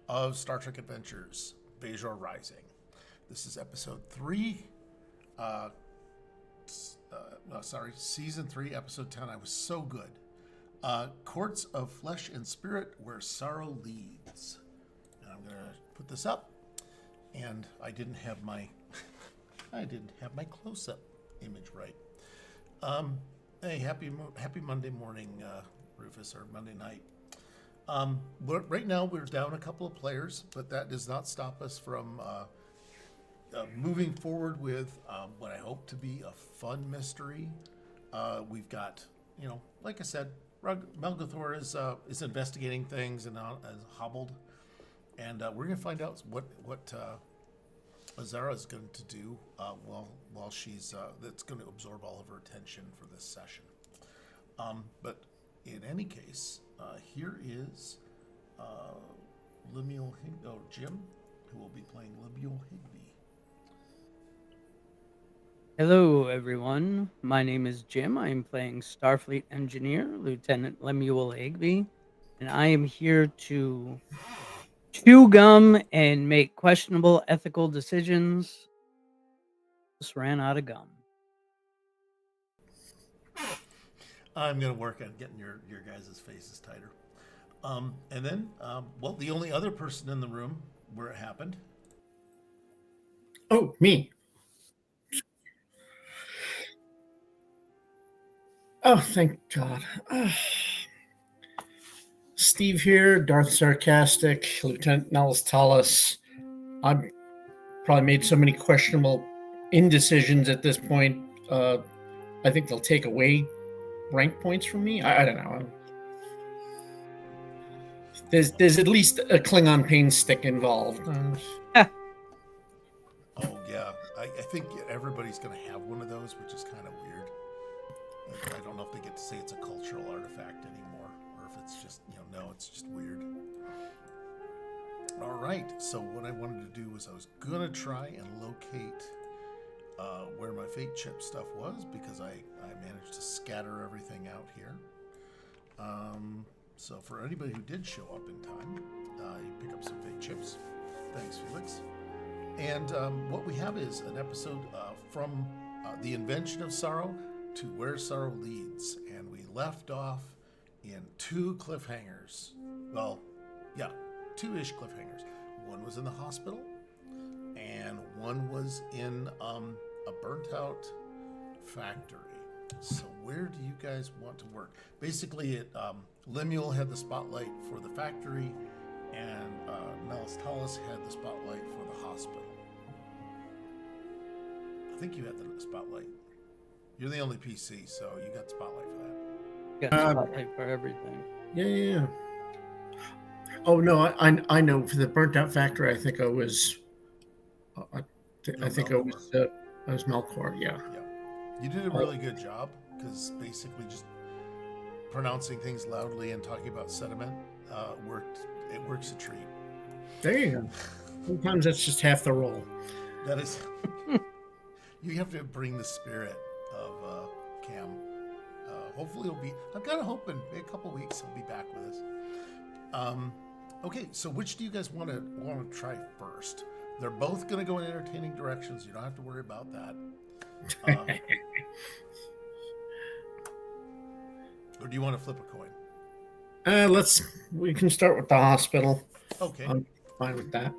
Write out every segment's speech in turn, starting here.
of Star Trek Adventures, Bajor Rising. This is episode 3, season 3, episode 10. I was so good. Courts of Flesh and Spirit, Where Sorrow Leads. And I'm going to put this up. And I didn't have my close-up image right. Hey, happy Monday morning, Rufus, or Monday night. But right now we're down a couple of players, but that does not stop us from moving forward with what I hope to be a fun mystery. We've got, like I said, Melgathor is investigating things and is hobbled, and we're going to find out what Azara is going to do while she's that's going to absorb all of her attention for this session. But in any case, here is Lemuel Jim, who will be playing Lemuel Higby. Hello, everyone. My name is Jim. I am playing Starfleet Engineer Lieutenant Lemuel Higby, and I am here to chew gum and make questionable ethical decisions. Just ran out of gum. I'm going to work on getting your guys' faces tighter. And then, the only other person in the room where it happened. Oh, me. Oh, thank God. Steve here, Darth Sarcastic, Lieutenant Nellis Tallis. I've probably made so many questionable indecisions at this point. I think they'll take away rank points from me. I don't know. There's at least a Klingon pain stick involved. Oh, yeah. I think everybody's going to have one of those, which is kind of weird. I don't know if they get to say it's a cultural artifact anymore, or if it's just, no, it's just weird. All right, so what I wanted to do was I was going to try and locate where my fate chip stuff was, because I managed to scatter everything out here. So for anybody who did show up in time, you pick up some fate chips. Thanks, Felix. And what we have is an episode from the invention of sorrow to where sorrow leads. And we left off in 2 cliffhangers. Well, yeah, 2-ish cliffhangers. One was in the hospital, and one was in a burnt-out factory. So where do you guys want to work? Basically, Lemuel had the spotlight for the factory, and Nellis Tallis had the spotlight for the hospital. I think you had the spotlight. You're the only PC, so you got the spotlight for that. Got spotlight for everything. Yeah. Oh no, I know. For the burnt out factory, I think I was. I think I was Melkor. Yeah. You did a really good job, because basically just pronouncing things loudly and talking about sediment worked. It works a treat. There you go. Sometimes that's just half the role. That is. You have to bring the spirit of Cam. Hopefully he'll be. I'm kind of hoping in a couple weeks he'll be back with us. Okay, so which do you guys want to try first? They're both going to go in entertaining directions. You don't have to worry about that. Or do you want to flip a coin? We can start with the hospital. Okay. I'm fine with that.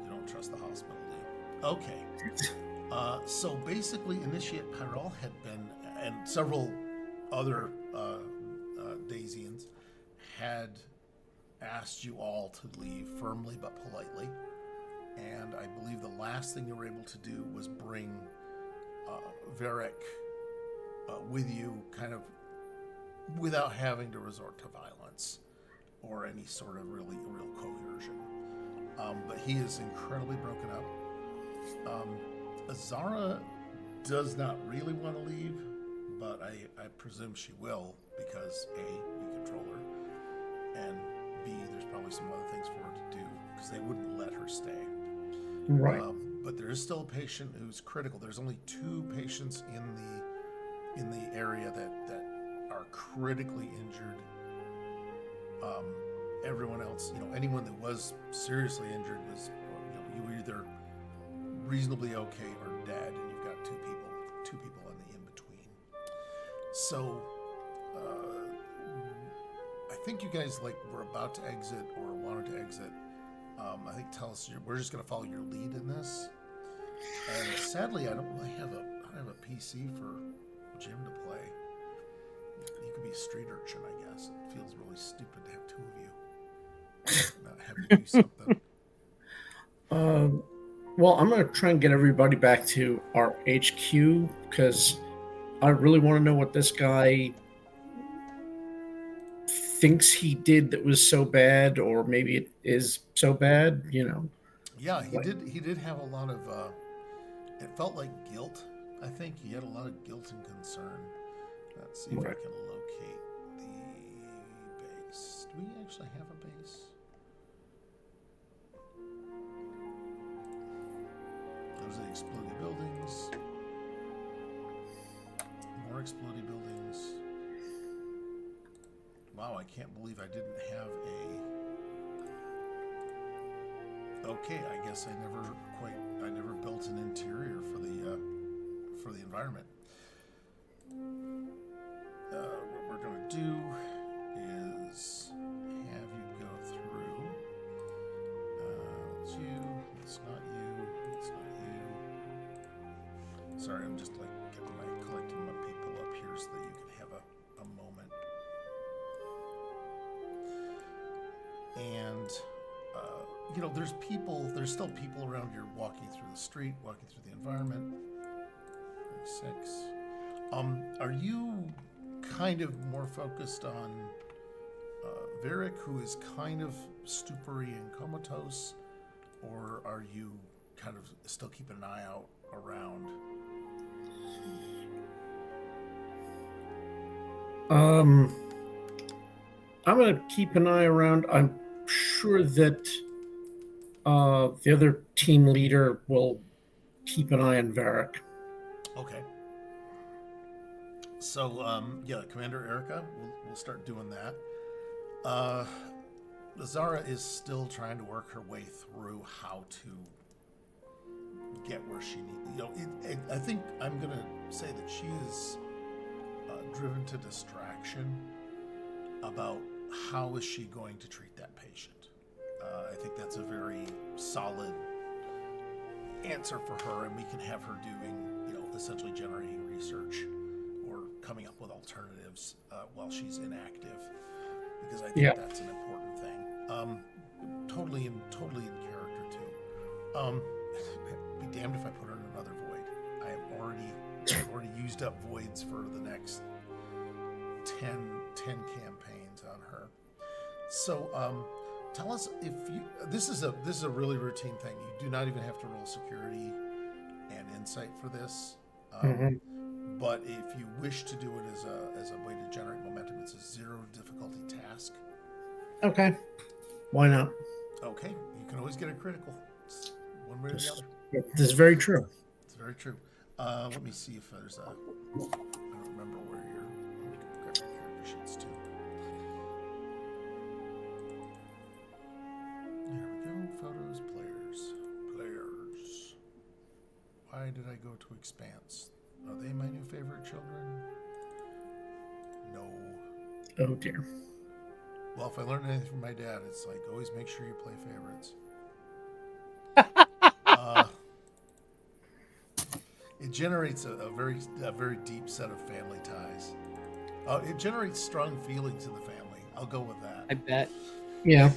You don't trust the hospital, do you? Okay. So basically, Initiate Pyrrell had been, and several other Daysians had asked you all to leave firmly but politely. And I believe the last thing you were able to do was bring Varric with you, kind of without having to resort to violence or any sort of real coercion. But he is incredibly broken up. Azara does not really want to leave, but I presume she will, because A, we control her, and B, there's probably some other things for her to do, because they wouldn't let her stay. Right. But there is still a patient who's critical. There's only 2 patients in the area that are critically injured, everyone else, anyone that was seriously injured was, you were either reasonably okay or dead, and you've got two people in the in between. So, I think you guys were about to exit or wanted to exit. I think tell us we're just going to follow your lead in this. And sadly, I don't really have a PC for Jim to play. You could be a street urchin, I guess. It feels really stupid to have two of you. Not have you do something. Well, I'm going to try and get everybody back to our HQ because I really want to know what this guy thinks he did that was so bad, or maybe it is so bad. Yeah, he did have a lot of. It felt like guilt. I think he had a lot of guilt and concern. Let's see if I can locate the base. Do we actually have a base? Those are the exploding buildings. More exploding buildings. Wow, I can't believe I didn't have a... Okay, I guess I never built an interior for the environment. What we're gonna do is have you go through. It's you. It's not you. It's not you. Sorry, I'm just collecting my people up here so that you can have a moment. And there's still people around here walking through the street, walking through the environment. 36. Are you kind of more focused on Varric, who is kind of stupery and comatose, or are you kind of still keeping an eye out around? I'm going to keep an eye around. I'm sure that the other team leader will keep an eye on Varric. Okay. So, Commander Erica, we'll start doing that. Zara is still trying to work her way through how to get where she needs. I think I'm going to say that she is driven to distraction about how is she going to treat that patient. I think that's a very solid answer for her, and we can have her doing, essentially generating research or coming up with alternatives while she's inactive, because I think that's an important thing. Totally in character too. Be damned if I put her in another void. I've already used up voids for the next 10 campaigns on her. So tell us if you. This is a really routine thing. You do not even have to roll security and insight for this. But if you wish to do it as a way to generate momentum, it's a 0 difficulty task. Okay. Why not? Okay. You can always get a critical. It's one way or the other. This is very true. It's very true. Let me see if there's a... I don't remember where you're... I've got your character sheets too. There we go. Photos, players. Why did I go to Expanse? Are they my new favorite children? No. Oh dear. Well, if I learned anything from my dad, it's always make sure you play favorites. It generates a very deep set of family ties. It generates strong feelings in the family. I'll go with that. I bet. Yeah.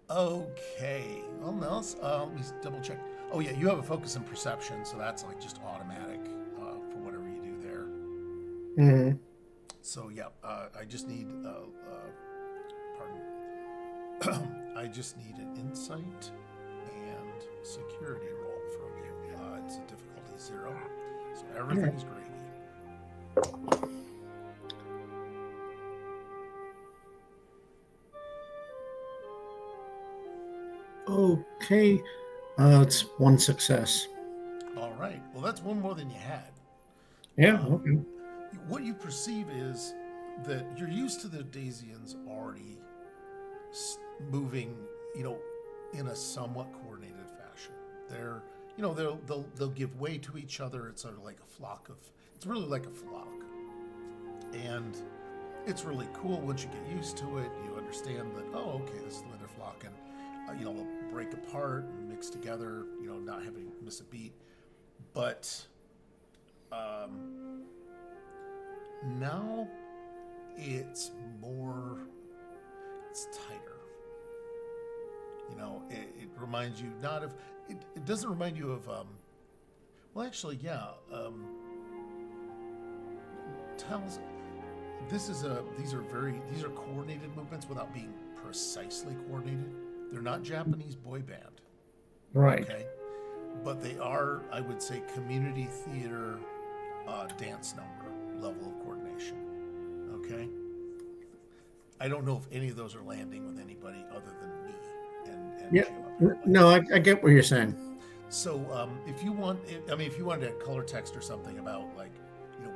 Okay. Well, no, let me double check. Oh yeah, you have a focus in perception, so that's just automatic for whatever you do there. Mm-hmm. So yeah, I just need I just need an insight and security roll from you. It's a difficulty 0, so everything's gravy. Okay. It's 1 success. All right. Well, that's one more than you had. Yeah. Okay. What you perceive is that you're used to the Daysians already moving, in a somewhat coordinated fashion. They're, they'll give way to each other. It's sort of like a flock of. It's really like a flock, and it's really cool once you get used to it. You understand that, oh, okay, this is the way they're flocking. They'll break apart and mix together. Not having miss a beat, but now it's tighter. It reminds you not of it doesn't remind you of well, actually, yeah. Tells these are coordinated movements without being precisely coordinated. They're not Japanese boy band, Right. okay, but they are, I would say, community theater dance number level of coordination. Okay, I don't know if any of those are landing with anybody other than me and Yeah. Jim, apparently. No, I get what you're saying. So if you wanted to color text or something about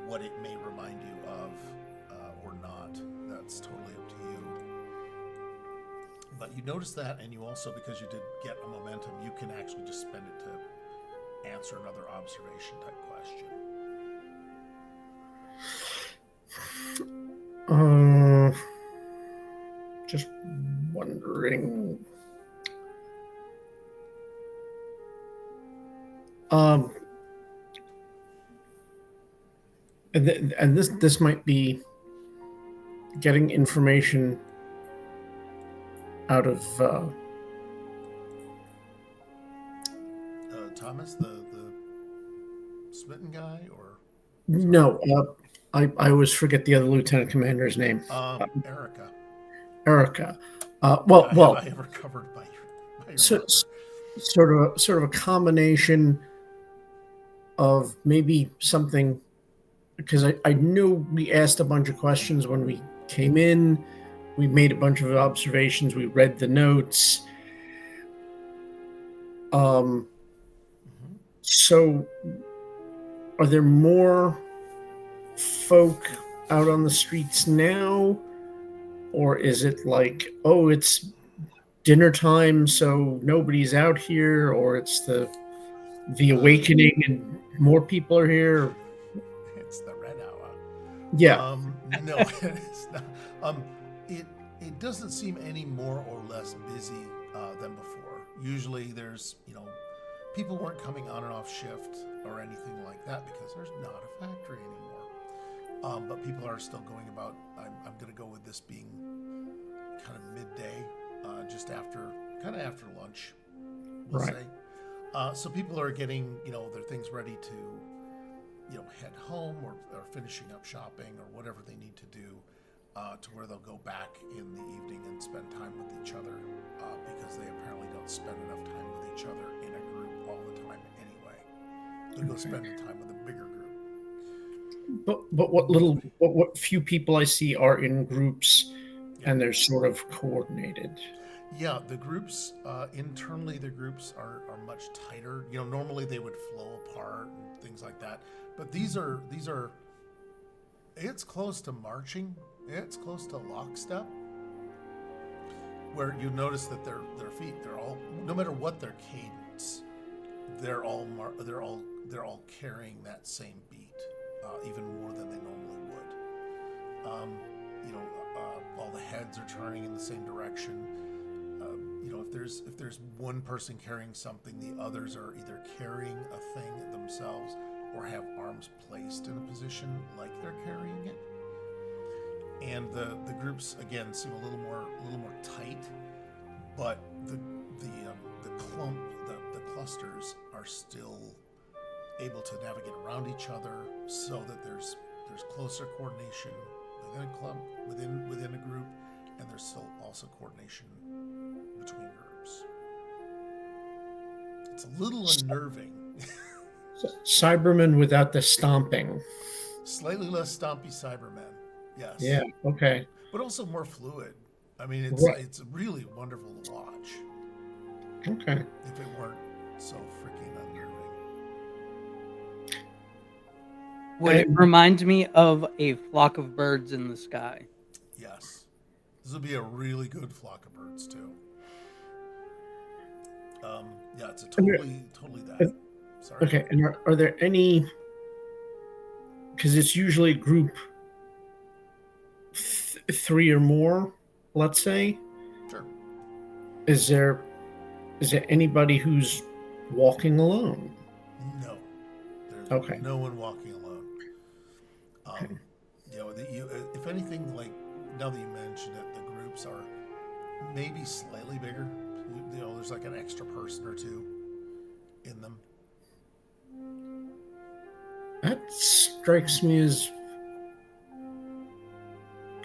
what it may remind you of or not, that's totally up to you. But you notice that, and you also, because you did get a momentum, you can actually just spend it to answer another observation type question. Just wondering. And this might be getting information out of Thomas, the smitten guy, or no. I always forget the other lieutenant commander's name. Erica. Erica. Have I ever covered by your so, mother? sort of a combination of maybe something, because I knew we asked a bunch of questions when we came in. We made a bunch of observations. We read the notes. So are there more folk out on the streets now? Or is it like, oh, it's dinner time, so nobody's out here? Or it's the awakening and more people are here? It's the red hour. Yeah. No, it's not. It doesn't seem any more or less busy than before. Usually, there's people weren't coming on and off shift or anything like that because there's not a factory anymore. But people are still going about. I'm going to go with this being kind of midday, just after lunch, we'll Right. say. So people are getting their things ready to head home or finishing up shopping or whatever they need to do to where they'll go back in the evening and spend time with each other because they apparently don't spend enough time with each other in a group all the time anyway. They go spend time with a bigger group. But what few people I see are in groups, and they're sort of coordinated. Yeah, the groups internally, the groups are much tighter. Normally they would flow apart and things like that, but these are. It's close to marching. It's close to lockstep. Where you notice that their feet, they're all, no matter what their cadence, they're all carrying that same beat, even more than they normally would. All the heads are turning in the same direction. If there's one person carrying something, the others are either carrying a thing themselves or have arms placed in a position like they're carrying it. And the groups again seem a little more tight, but the clusters are still able to navigate around each other, so that there's closer coordination within a club, within a group, and there's still also coordination between groups. It's a little unnerving. Cybermen without the stomping. Slightly less stompy Cybermen, yes. Yeah. Okay. But also more fluid. I mean, it's really wonderful to watch. Okay. If it weren't so freaking unnerving. Would it remind me of a flock of birds in the sky? Yes. This would be a really good flock of birds too. Yeah, it's a totally that. Sorry. Okay, and are there any? Because it's usually group three or more, let's say. Sure. Is there anybody who's walking alone? No. There's Okay. no one walking alone. If anything, like now that you mentioned it, the groups are maybe slightly bigger. There's like an extra person or two in them. That strikes me as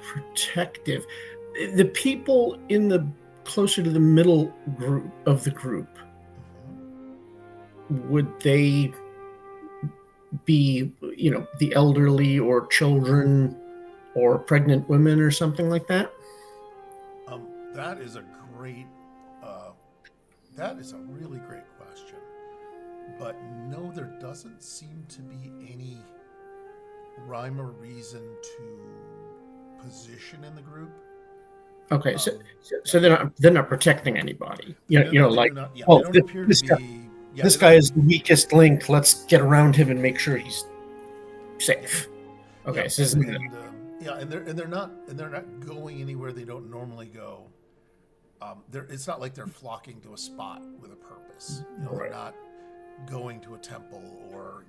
protective. The people in the closer to the middle group of the group, would they be, the elderly or children or pregnant women or something like that? That is a great. That is a really great question. But no, there doesn't seem to be any rhyme or reason to position in the group. Okay, so they're not protecting anybody. This guy is the weakest link. Let's get around him and make sure he's safe. Okay, yeah, so and they're not going anywhere they don't normally go. It's not like they're flocking to a spot with a purpose. They're not going to a temple or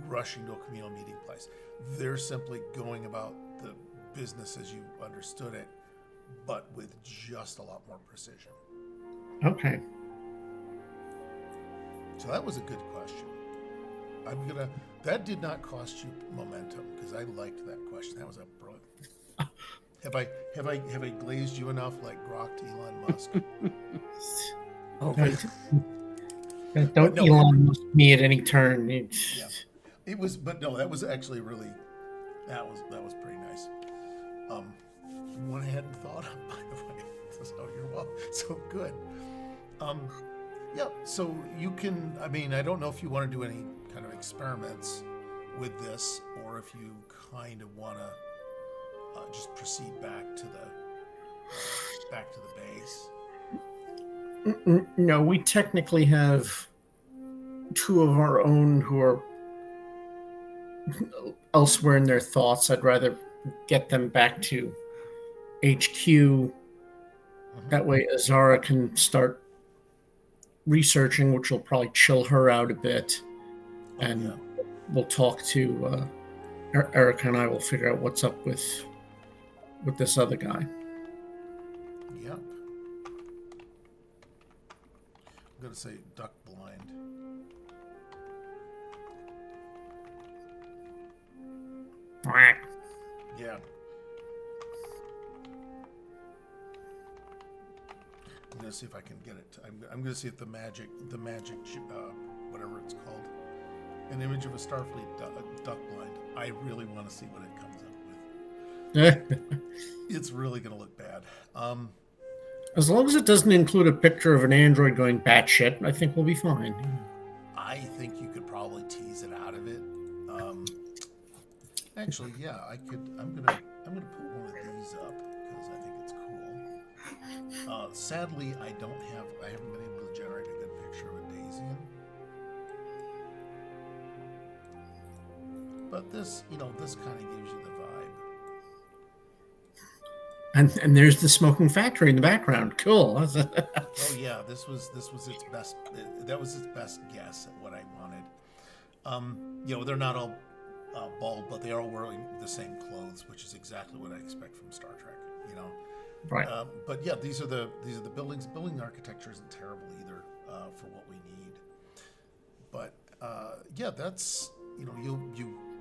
rushing to a communal meeting place. They're simply going about the business as you understood it, but with just a lot more precision. Okay. So that was a good question. That did not cost you momentum because I liked that question. That was a brilliant. Have I glazed you enough like Grok to Elon Musk? Okay. Don't Elon Musk me at any turn. Yeah, it was, but no, that was actually really that was pretty nice. One I hadn't thought of, by the way. So you're well, so good. Yeah, so you can. I mean, I don't know if you want to do any kind of experiments with this, or if you kind of want to just proceed back to the base. No, we technically have two of our own who are elsewhere in their thoughts. I'd rather get them back to HQ. Mm-hmm. That way Azara can start researching, which will probably chill her out a bit. We'll talk to Erica, and I will figure out what's up with this other guy. Yep. I'm going to say duck blind. Yeah. I'm going to see if I can get it. I'm going to see if the magic, whatever it's called, an image of a Starfleet duck blind. I really want to see what it comes up with. It's really going to look bad. As long as it doesn't include a picture of an android going batshit, I think we'll be fine. I think you could probably tease it out of it. Actually, yeah, I could. I'm gonna put one of these up because I think it's cool. Sadly, I haven't been able to generate a good picture of a Daysinn. But this kind of gives you the vibe. And there's the smoking factory in the background. Cool. Oh yeah, this was its best. That was its best guess at what I wanted. They're not all bald, but they are wearing the same clothes, which is exactly what I expect from Star Trek. Right. But yeah, these are the buildings. Building architecture isn't terrible either for what we need. But yeah, that's you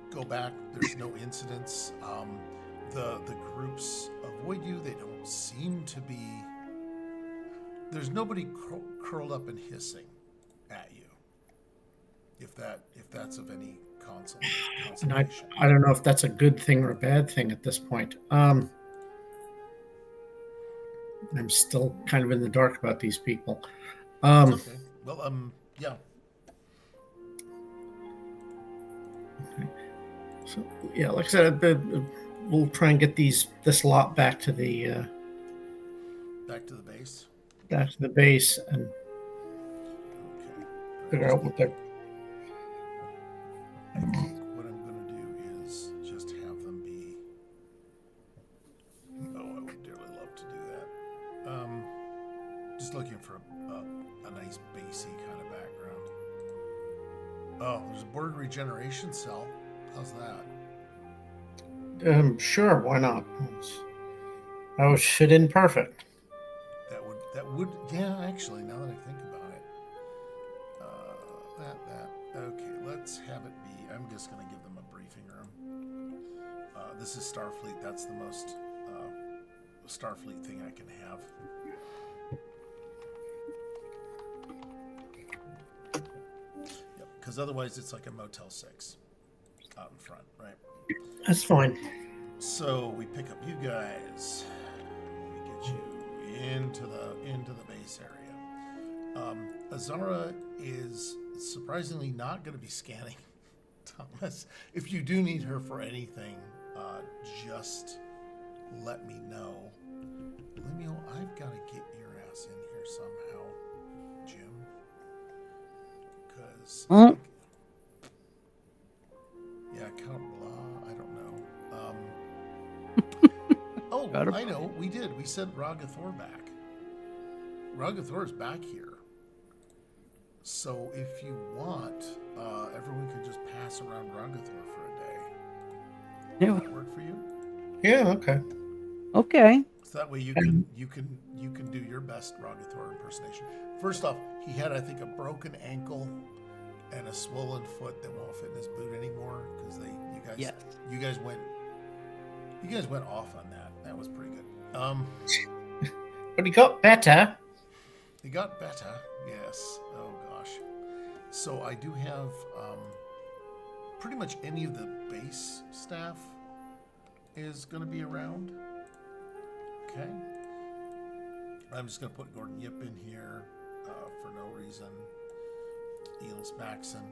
go back. There's no incidents. The groups avoid you. They don't seem to be. There's nobody curled up and hissing at you. If that's of any consolation. And I don't know if that's a good thing or a bad thing at this point. I'm still kind of in the dark about these people. It's okay. Well, yeah. Okay. So yeah, like I said, we'll try and get this lot back to the base. base and Okay. figure out what they're. I think what I'm going to do is just have them be. Oh, I would dearly love to do that. Just looking for a nice bassy kind of background. Oh, there's a board regeneration cell. How's that? Sure, why not? That would fit in perfect. That would yeah, actually, now that I think about it. Okay, let's have it be. I'm just going to give them a briefing room. This is Starfleet. That's the most Starfleet thing I can have. Yep, because otherwise it's like a Motel 6 out in front, right? That's fine. So we pick up you guys. We get you into the base area. Azara is surprisingly not going to be scanning Thomas. If you do need her for anything, just let me know. Lemuel, I've got to get your ass in here somehow, Jim. Because yeah, Count Blah. I don't know. Oh, I know. We did. We sent Ragathor back. Ragathor is back here. So if you want, everyone can just pass around Ragathor for a day. Yeah. Does that work for you? Yeah. Okay. Okay. So that way you can do your best Ragathor impersonation. First off, he had, I think, a broken ankle and a swollen foot that won't fit in his boot anymore because you guys went off on that. That was pretty good. But he got better. He got better. Yes. Oh gosh. So I do have pretty much any of the base staff is going to be around. Okay. I'm just going to put Gordon Yip in here for no reason. Elis Maxon.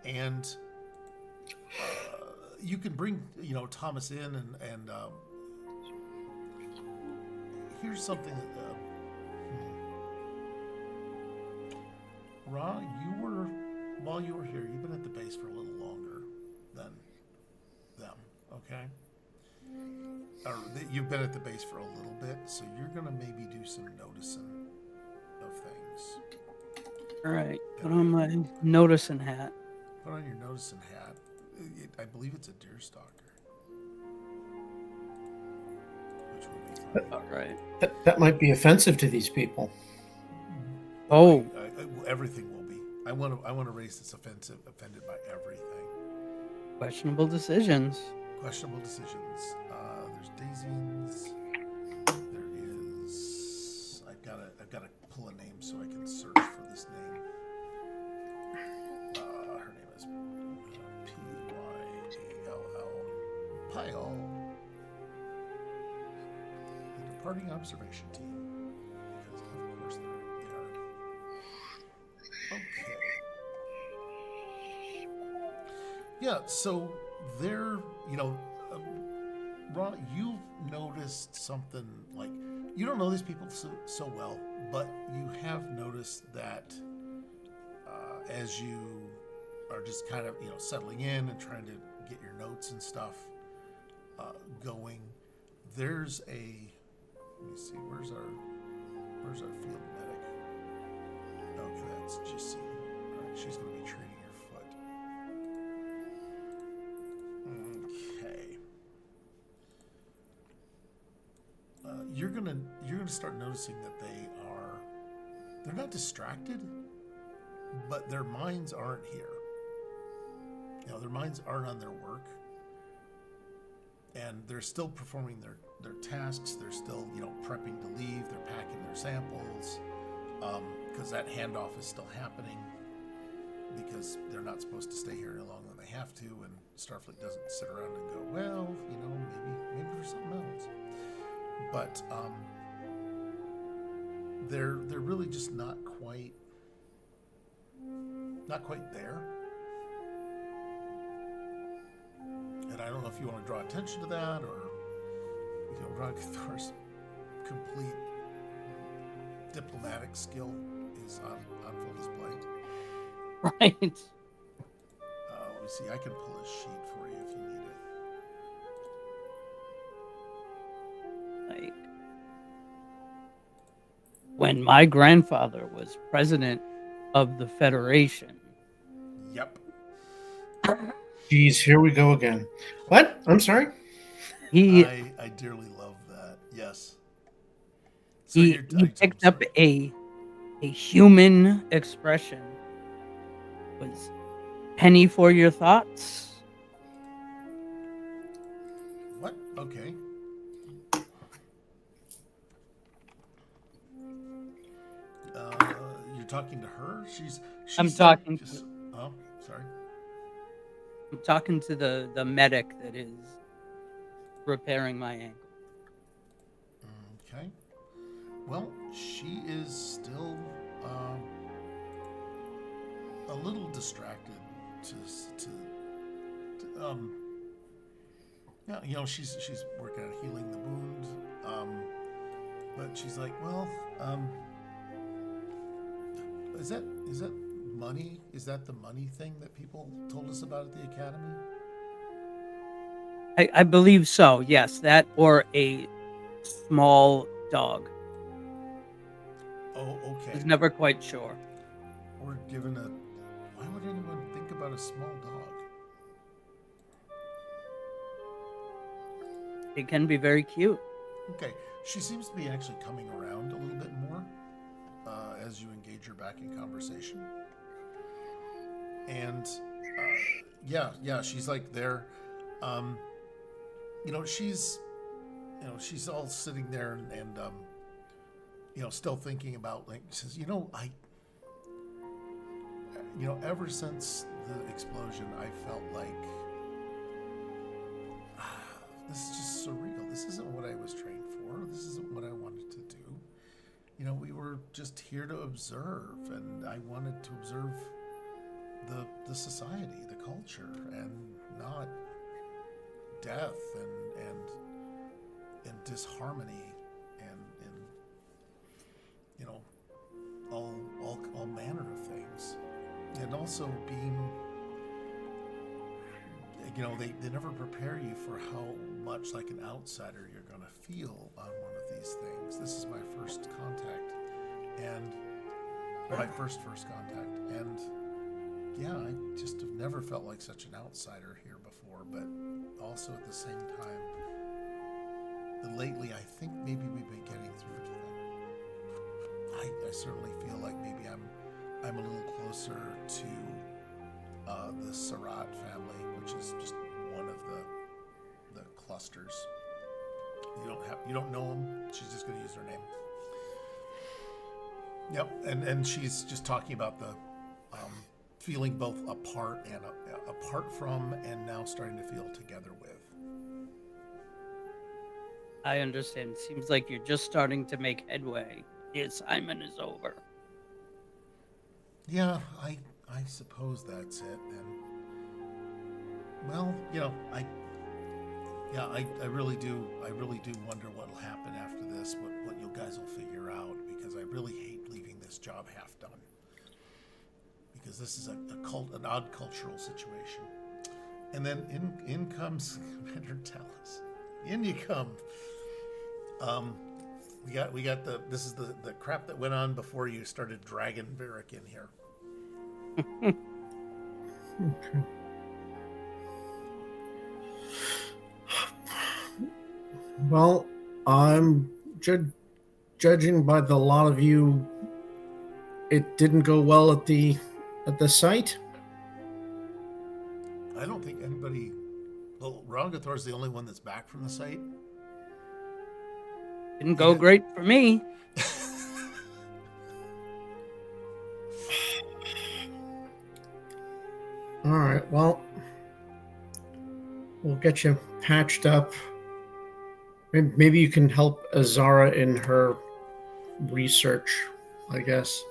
And you can bring, Thomas in and here's something that Ra, while you were here, you've been at the base for a little longer than them, okay? You've been at the base for a little bit, so you're gonna maybe do some noticing of things. All right. Put on my noticing hat. Put on your noticing hat. I believe it's a deer stalker. Which would be funny. All right. That might be offensive to these people. Oh. Everything will be. I want to raise this offended by everything. Questionable decisions. Questionable decisions. There's Daysinn's. There is. I've got to pull a name so I can search for this name. Her name is Pyall. Pyall. The departing observation team. Because of course they are. Okay. Yeah, so they're, Ron, you've noticed something like, you don't know these people so well, but you have noticed that as you are just kind of, settling in and trying to get your notes and stuff going, there's let me see, where's our field medic? Okay, that's Jissine. All right, she's going to be treating your foot. Okay. You're gonna start noticing that they're not distracted, but their minds aren't here. Their minds aren't on their work, and they're still performing their tasks. They're still prepping to leave. They're packing their samples. Because that handoff is still happening because they're not supposed to stay here any longer than they have to, and Starfleet doesn't sit around and go, well, maybe for something else. But they're really just not quite there. And I don't know if you want to draw attention to that or, Ragathor's complete diplomatic skill is on full display. Right. Let me see. I can pull a sheet for you if you need it. Like when my grandfather was president of the Federation. Yep. Geez, here we go again. What? I'm sorry. I dearly love that. Yes. So He picked up a human expression. Was penny for your thoughts? What? Okay. You're talking to her? She's I'm talking just, oh, sorry. I'm talking to the medic that is repairing my ankle. Okay. Well, she is still a little distracted. Yeah, she's working on healing the wound. But she's like, well, is that money? Is that the money thing that people told us about at the academy? I believe so. Yes, that or a small dog. Oh, okay. I was never quite sure. Or given a. Why would anyone think about a small dog? It can be very cute. Okay, she seems to be actually coming around a little bit more as you engage her back in conversation. And yeah, she's like there. She's all sitting there and still thinking about, like, she says, ever since the explosion, I felt like this is just surreal. This isn't what I was trained for. This isn't what I wanted to do. We were just here to observe, and I wanted to observe the society, the culture, and not death and disharmony and all manner of things, and also being. They never prepare you for how much like an outsider you're going to feel on one of these things. This is my first contact, and my first contact, and yeah, I just have never felt like such an outsider here before. But also at the same time, lately I think maybe we've been getting through to them. I certainly feel like maybe I'm a little closer to the Surratt family, which is just one of the clusters. You don't know them. She's just going to use her name. Yep, and she's just talking about the feeling both apart and apart from, and now starting to feel together with. I understand. Seems like you're just starting to make headway. The assignment is over. Yeah, I suppose that's it. And well, I really do wonder what'll happen after this. What you guys will figure out, because I really hate leaving this job half done. Because this is an odd cultural situation. And then in comes Commander Tallis. In you come. We got this is the crap that went on before you started dragging Varric in here. Okay. Well, I'm judging by the lot of you, it didn't go well at the site. I don't think anybody. Well, Ragathor's the only one that's back from the site. Didn't go great for me. All right, well, we'll get you patched up. Maybe you can help Azara in her research, I guess.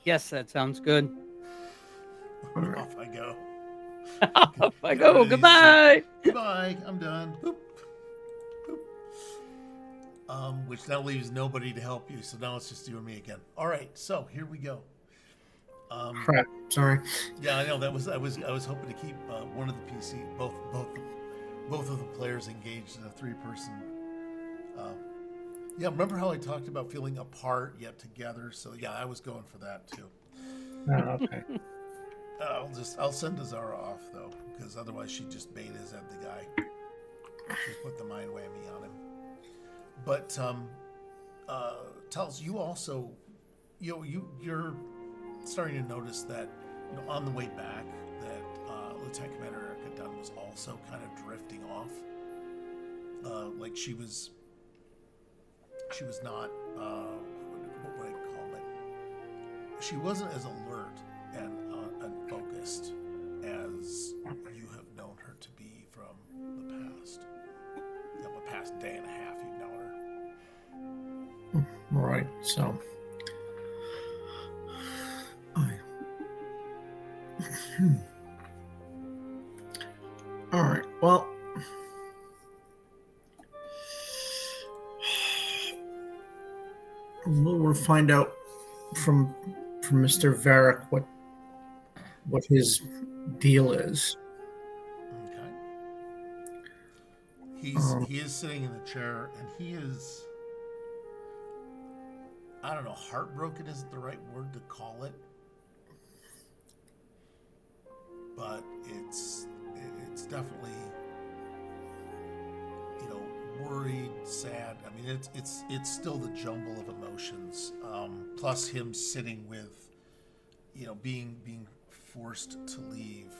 Yes, that sounds good. All right. Off I go. Off I Get go. ready to Goodbye. Goodbye. I'm done. Boop. Boop. Which now leaves nobody to help you. So now it's just you and me again. All right. So here we go. Crap. Sorry. Yeah, I know that was I was hoping to keep one of the PC both of the players engaged in a 3-person. Yeah, remember how I talked about feeling apart yet together? So yeah, I was going for that too. Oh, okay. I'll send Azara off though, because otherwise she'd just bait his at the guy. Just put the mind whammy on him. But Tels, you also, you're starting to notice that on the way back that Lieutenant Commander Erica Dunn was also kind of drifting off. Like she was not what would I call it? She wasn't as alert and focused as you have known her to be from the past. The past day and a half you've known her. All right. So. All right. Well. We'll find out from Mr. Varric what his deal is. Okay. He is sitting in the chair, and he is, I don't know, heartbroken isn't the right word to call it, but it's definitely, worried, sad. I mean, it's still the jumble of emotions. Plus him sitting with, being forced to leave.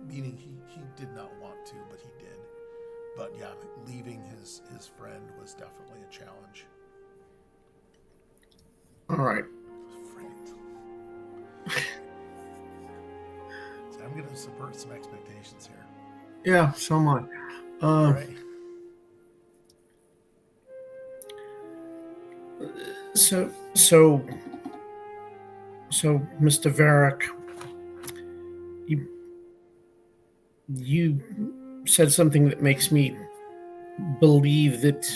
Meaning he did not want to, but he did. But yeah, leaving his friend was definitely a challenge. All right. Friend. So I'm going to subvert some expectations here. Yeah, so am I. All right. So, Mr. Varric, you said something that makes me believe that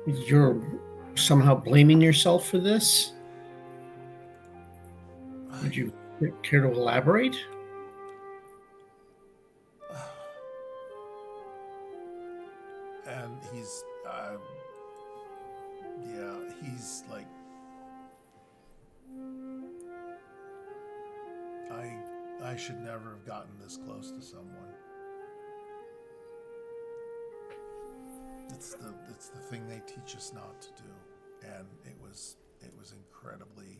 you're somehow blaming yourself for this. Would you care to elaborate? And he's like, I should never have gotten this close to someone. It's the thing they teach us not to do, and it was incredibly,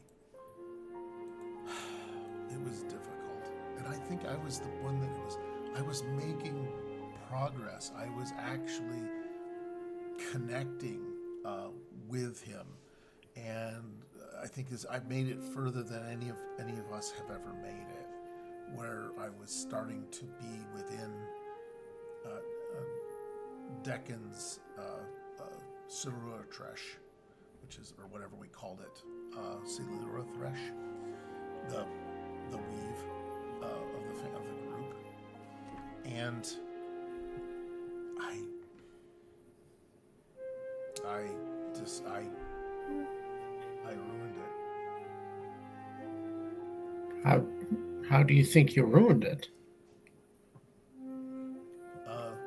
it was difficult, and I think I was the one that I was making progress. I was actually connecting with him, and I think I've made it further than any of us have ever made it, where I was starting to be within Deccan's Silura Thresh, which is, or whatever we called it, Silura Thresh, the weave of the group, and I ruined it. How do you think you ruined it?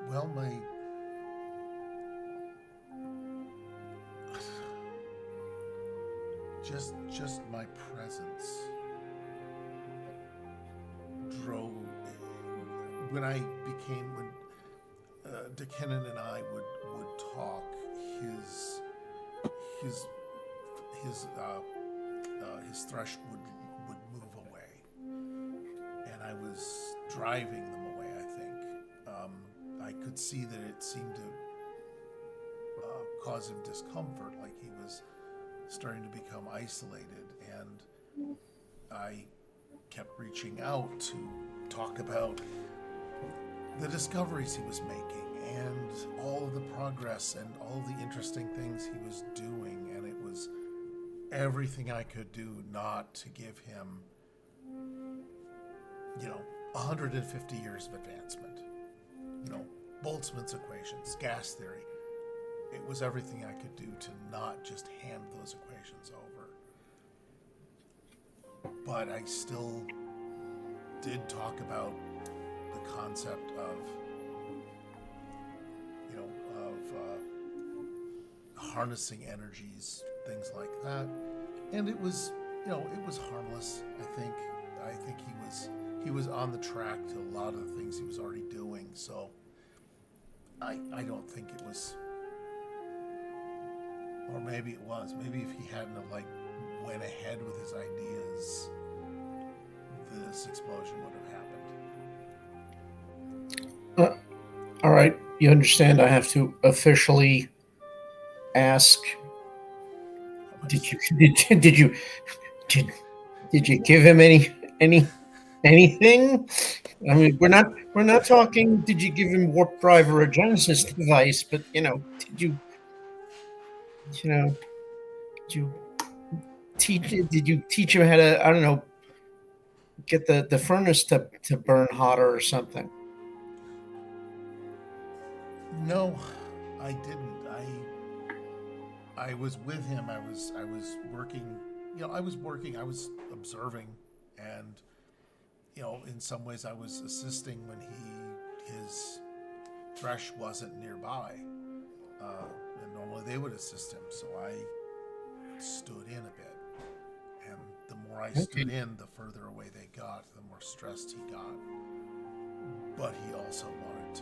Well, just my presence drove when Decannon and I would talk, his thresh would move away, and I was driving them away. I think I could see that it seemed to cause him discomfort, like he was starting to become isolated, and I kept reaching out to talk about the discoveries he was making and all of the progress and all of the interesting things he was doing, and it was everything I could do not to give him, 150 years of advancement. Boltzmann's equations, gas theory. It was everything I could do to not just hand those equations over. But I still did talk about the concept of harnessing energies, things like that, and it was harmless. I think he was on the track to a lot of the things he was already doing. So I don't think it was, or maybe it was. Maybe if he hadn't have went ahead with his ideas, this explosion would have happened. All right, you understand. I have to officially ask. Did you give him anything? I mean, we're not talking. Did you give him warp drive or a Genesis device? But did you teach him how to, I don't know, get the furnace to burn hotter or something? No, I didn't. I was with him. I was working. I was observing, and in some ways I was assisting when his thresh wasn't nearby, and normally they would assist him. So I stood in a bit, and the more I stood in, the further away they got, the more stressed he got. But he also wanted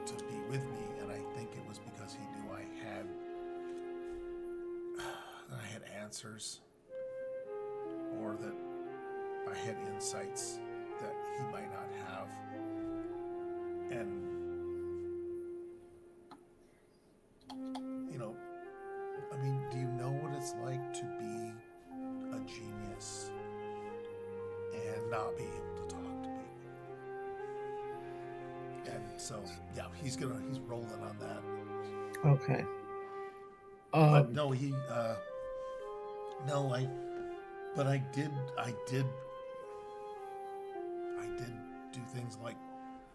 to be with me, and I think it was because he knew I had answers, or that I had insights that he might not have. And do you know what it's like to be a genius and not be able to talk to people? And so, yeah, he's rolling on that. Okay. But no, I did do things like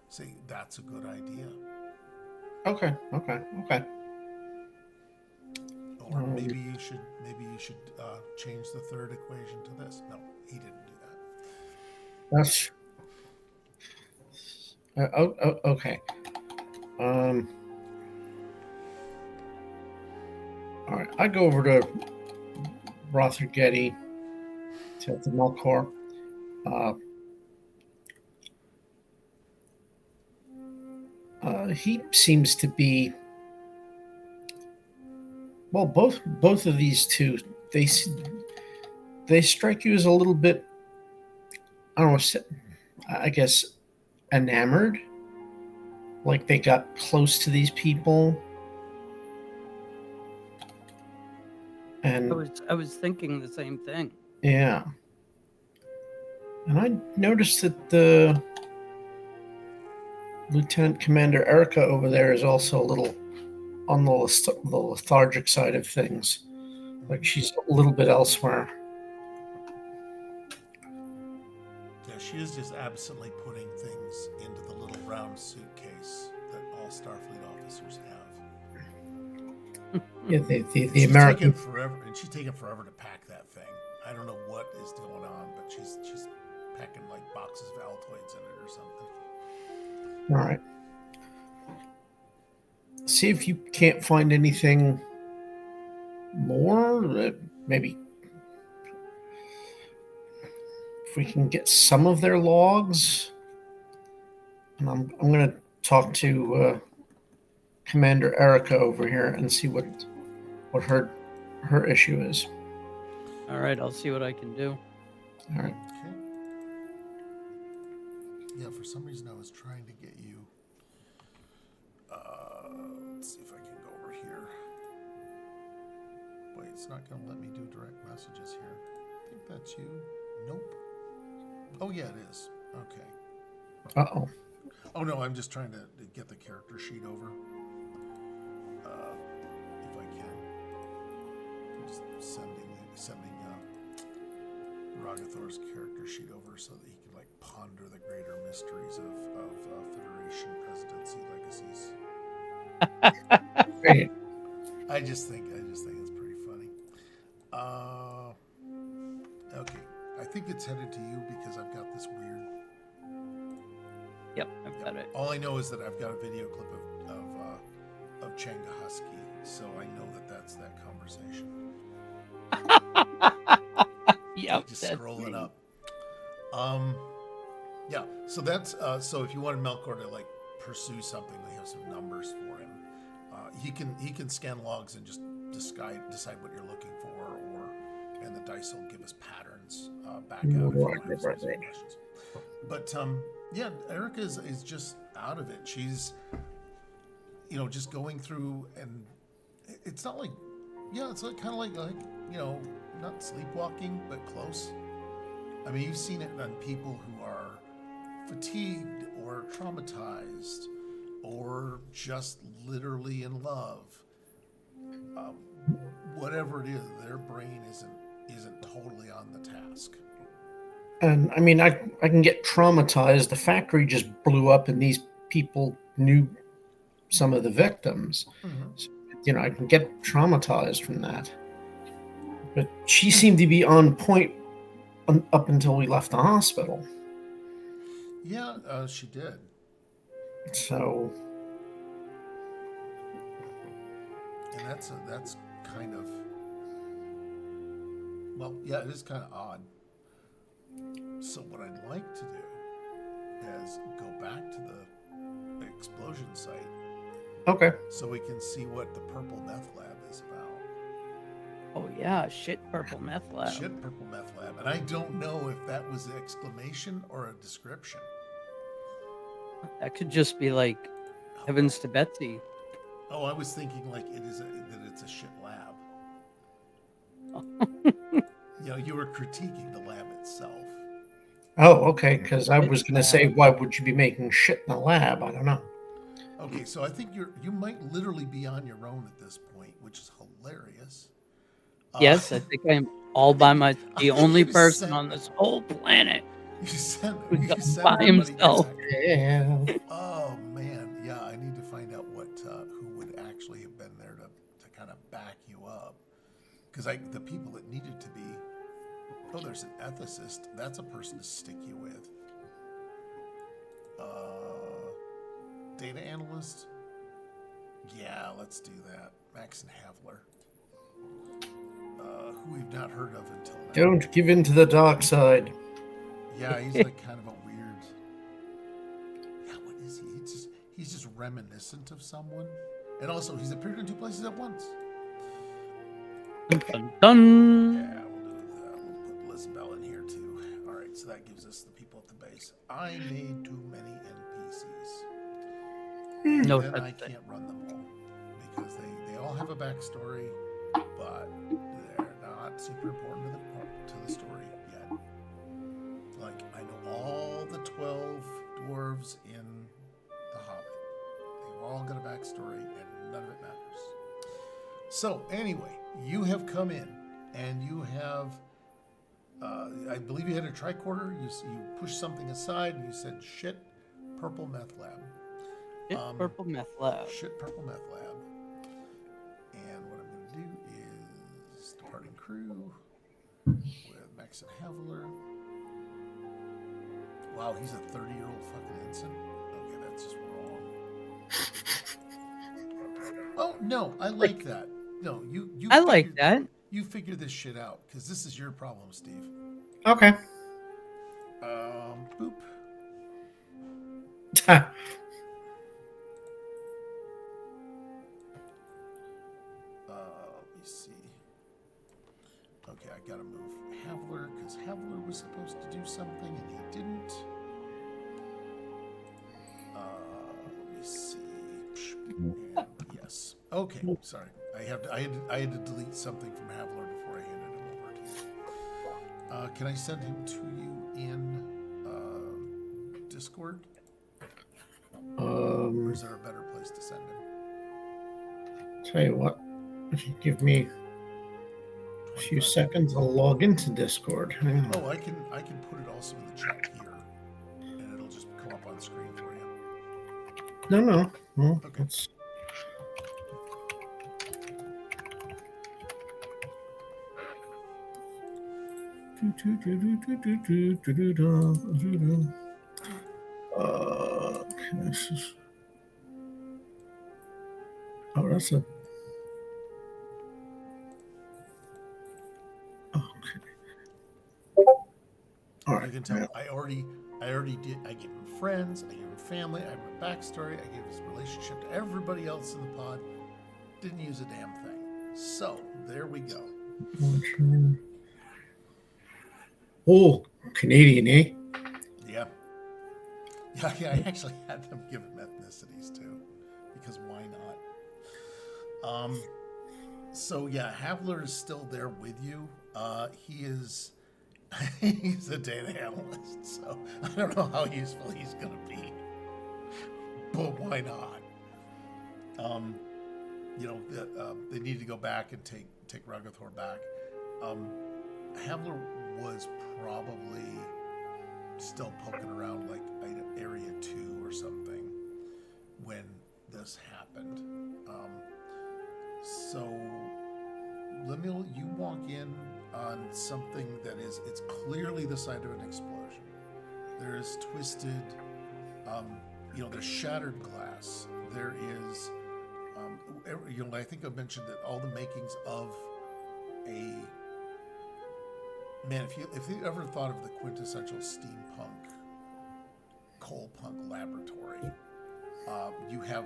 say that's a good idea. Okay. Or maybe you should change the third equation to this. No, he didn't do that. That's okay. All right, I go over to Rother Getty to the Melkor. He seems to be, well, both of these two. They strike you as a little bit, I don't know, I guess, enamored. Like they got close to these people. And I was thinking the same thing. Yeah. And I noticed that the Lieutenant Commander Erica over there is also a little on the lethargic side of things. Like she's a little bit elsewhere. Yeah, she is just absently putting things into the little round suitcase that all Starfleet officers have. Yeah, the American. She's taken forever to pack that thing. I don't know what is going on, but she's packing like boxes of Altoids in it or something. All right. See if you can't find anything more. Maybe if we can get some of their logs. And I'm going to talk to Commander Erica over here and see what her issue is. All right, I'll see what I can do. All right. Okay. Yeah, for some reason I was trying to get you. Let's see if I can go over here. Wait, it's not going to let me do direct messages here. I think that's you. Nope. Oh, yeah, it is. Okay. Uh-oh. Oh, no, I'm just trying to get the character sheet over. If I can. I'm just sending you. sending Ragathor's character sheet over so that he can like ponder the greater mysteries of Federation presidency legacies. Great. I just think it's pretty funny. Okay, I think it's headed to you because I've got this weird. Yep, I've got it. All I know is that I've got a video clip of Changa Husky, so I know that that's that conversation. Yep, Just that's scrolling me. up. Yeah. So that's so if you wanted Melkor to like pursue something, they have some numbers for him. He can scan logs and just decide what you're looking for, and the dice will give us patterns back out if you have specific questions. But yeah, Erica is just out of it. She's just going through, and it's not like it's like kind of like not sleepwalking, but close. I mean, you've seen it on people who are fatigued or traumatized or just literally in love. Whatever it is, their brain isn't totally on the task. And I mean, I can get traumatized. The factory just blew up, and these people knew some of the victims. Mm-hmm. So, I can get traumatized from that. But she seemed to be on point up until we left the hospital. Yeah, she did. So, and that's kind of it is kind of odd. So what I'd like to do is go back to the explosion site. okay. So we can see what the purple meth lab is about. Oh yeah, shit purple meth lab. Shit purple meth lab. And I don't know if that was an exclamation or a description. That could just be like heavens to Betsy. Oh, I was thinking like that it's a shit lab. You were critiquing the lab itself. Oh, okay. Because I was going to say, why would you be making shit in the lab? I don't know. Okay, so I think you might literally be on your own at this point, which is hilarious. Yes, I think I'm all by myself, the only person on this whole planet You sent who's everybody by himself. back. Yeah. Oh man, yeah. I need to find out who would actually have been there to kind of back you up, because the people that needed to be. Oh, there's an ethicist. That's a person to stick you with. Data analyst. Yeah, let's do that. Max and Havler. Who we've not heard of until now. Don't give in to the dark side. Yeah, he's like kind of a weird. Yeah, what is he? He's just reminiscent of someone, and also he's appeared in two places at once. Dun, dun, dun. Yeah, we'll do that. We'll put Lisbel in here too. All right, so that gives us the people at the base. I made too many NPCs. No, then I can't run them all because they all have a backstory, but they're not super important to the story yet. Like, I know all the 12 dwarves in The Hobbit. They've all got a backstory, and none of it matters. So, anyway, you have come in, and you have, I believe you had a tricorder. You pushed something aside, and you said, shit, purple meth lab. shit purple meth lab. Shit purple meth lab. And what I'm going to do is departing crew with Max and Havler. Wow, he's a 30-year-old fucking ensign. Okay, that's just wrong. Oh no, I like that. No, you. I like that. You figure this shit out because this is your problem, Steve. Okay. Boop. Let me see. Okay, I gotta move Havler because Havler was supposed to do something and he didn't. Let me see. And yes. Okay. Sorry. I had to delete something from Havler before I handed him over to you. Can I send him to you in Discord? Or is there a better place to send him? Tell you what, if you give me A few 25 seconds. I'll log into Discord. Hang on. Oh, I can put it also in the chat here, and it'll just come up on screen for you. No. Well, Okay. it's this is... Oh, that's a... Okay. All right. You can tell I already did. I gave him friends. I gave him family. I have a backstory. I gave his relationship to everybody else in the pod. Didn't use a damn thing. So there we go. Oh, Canadian, eh? Yeah. Yeah. I actually had them give him ethnicities too, because why not? So yeah, Havler is still there with you. He is. He's a data analyst, so I don't know how useful he's going to be, but why not? They need to go back and take Ragathor back. Havler was probably still poking around like Area 2 or something when this happened. So Lemuel, you walk in on something that it's clearly the site of an explosion. There is twisted, there's shattered glass. There is, I think I mentioned that all the makings of a man. If you ever thought of the quintessential steampunk, coal punk laboratory, you have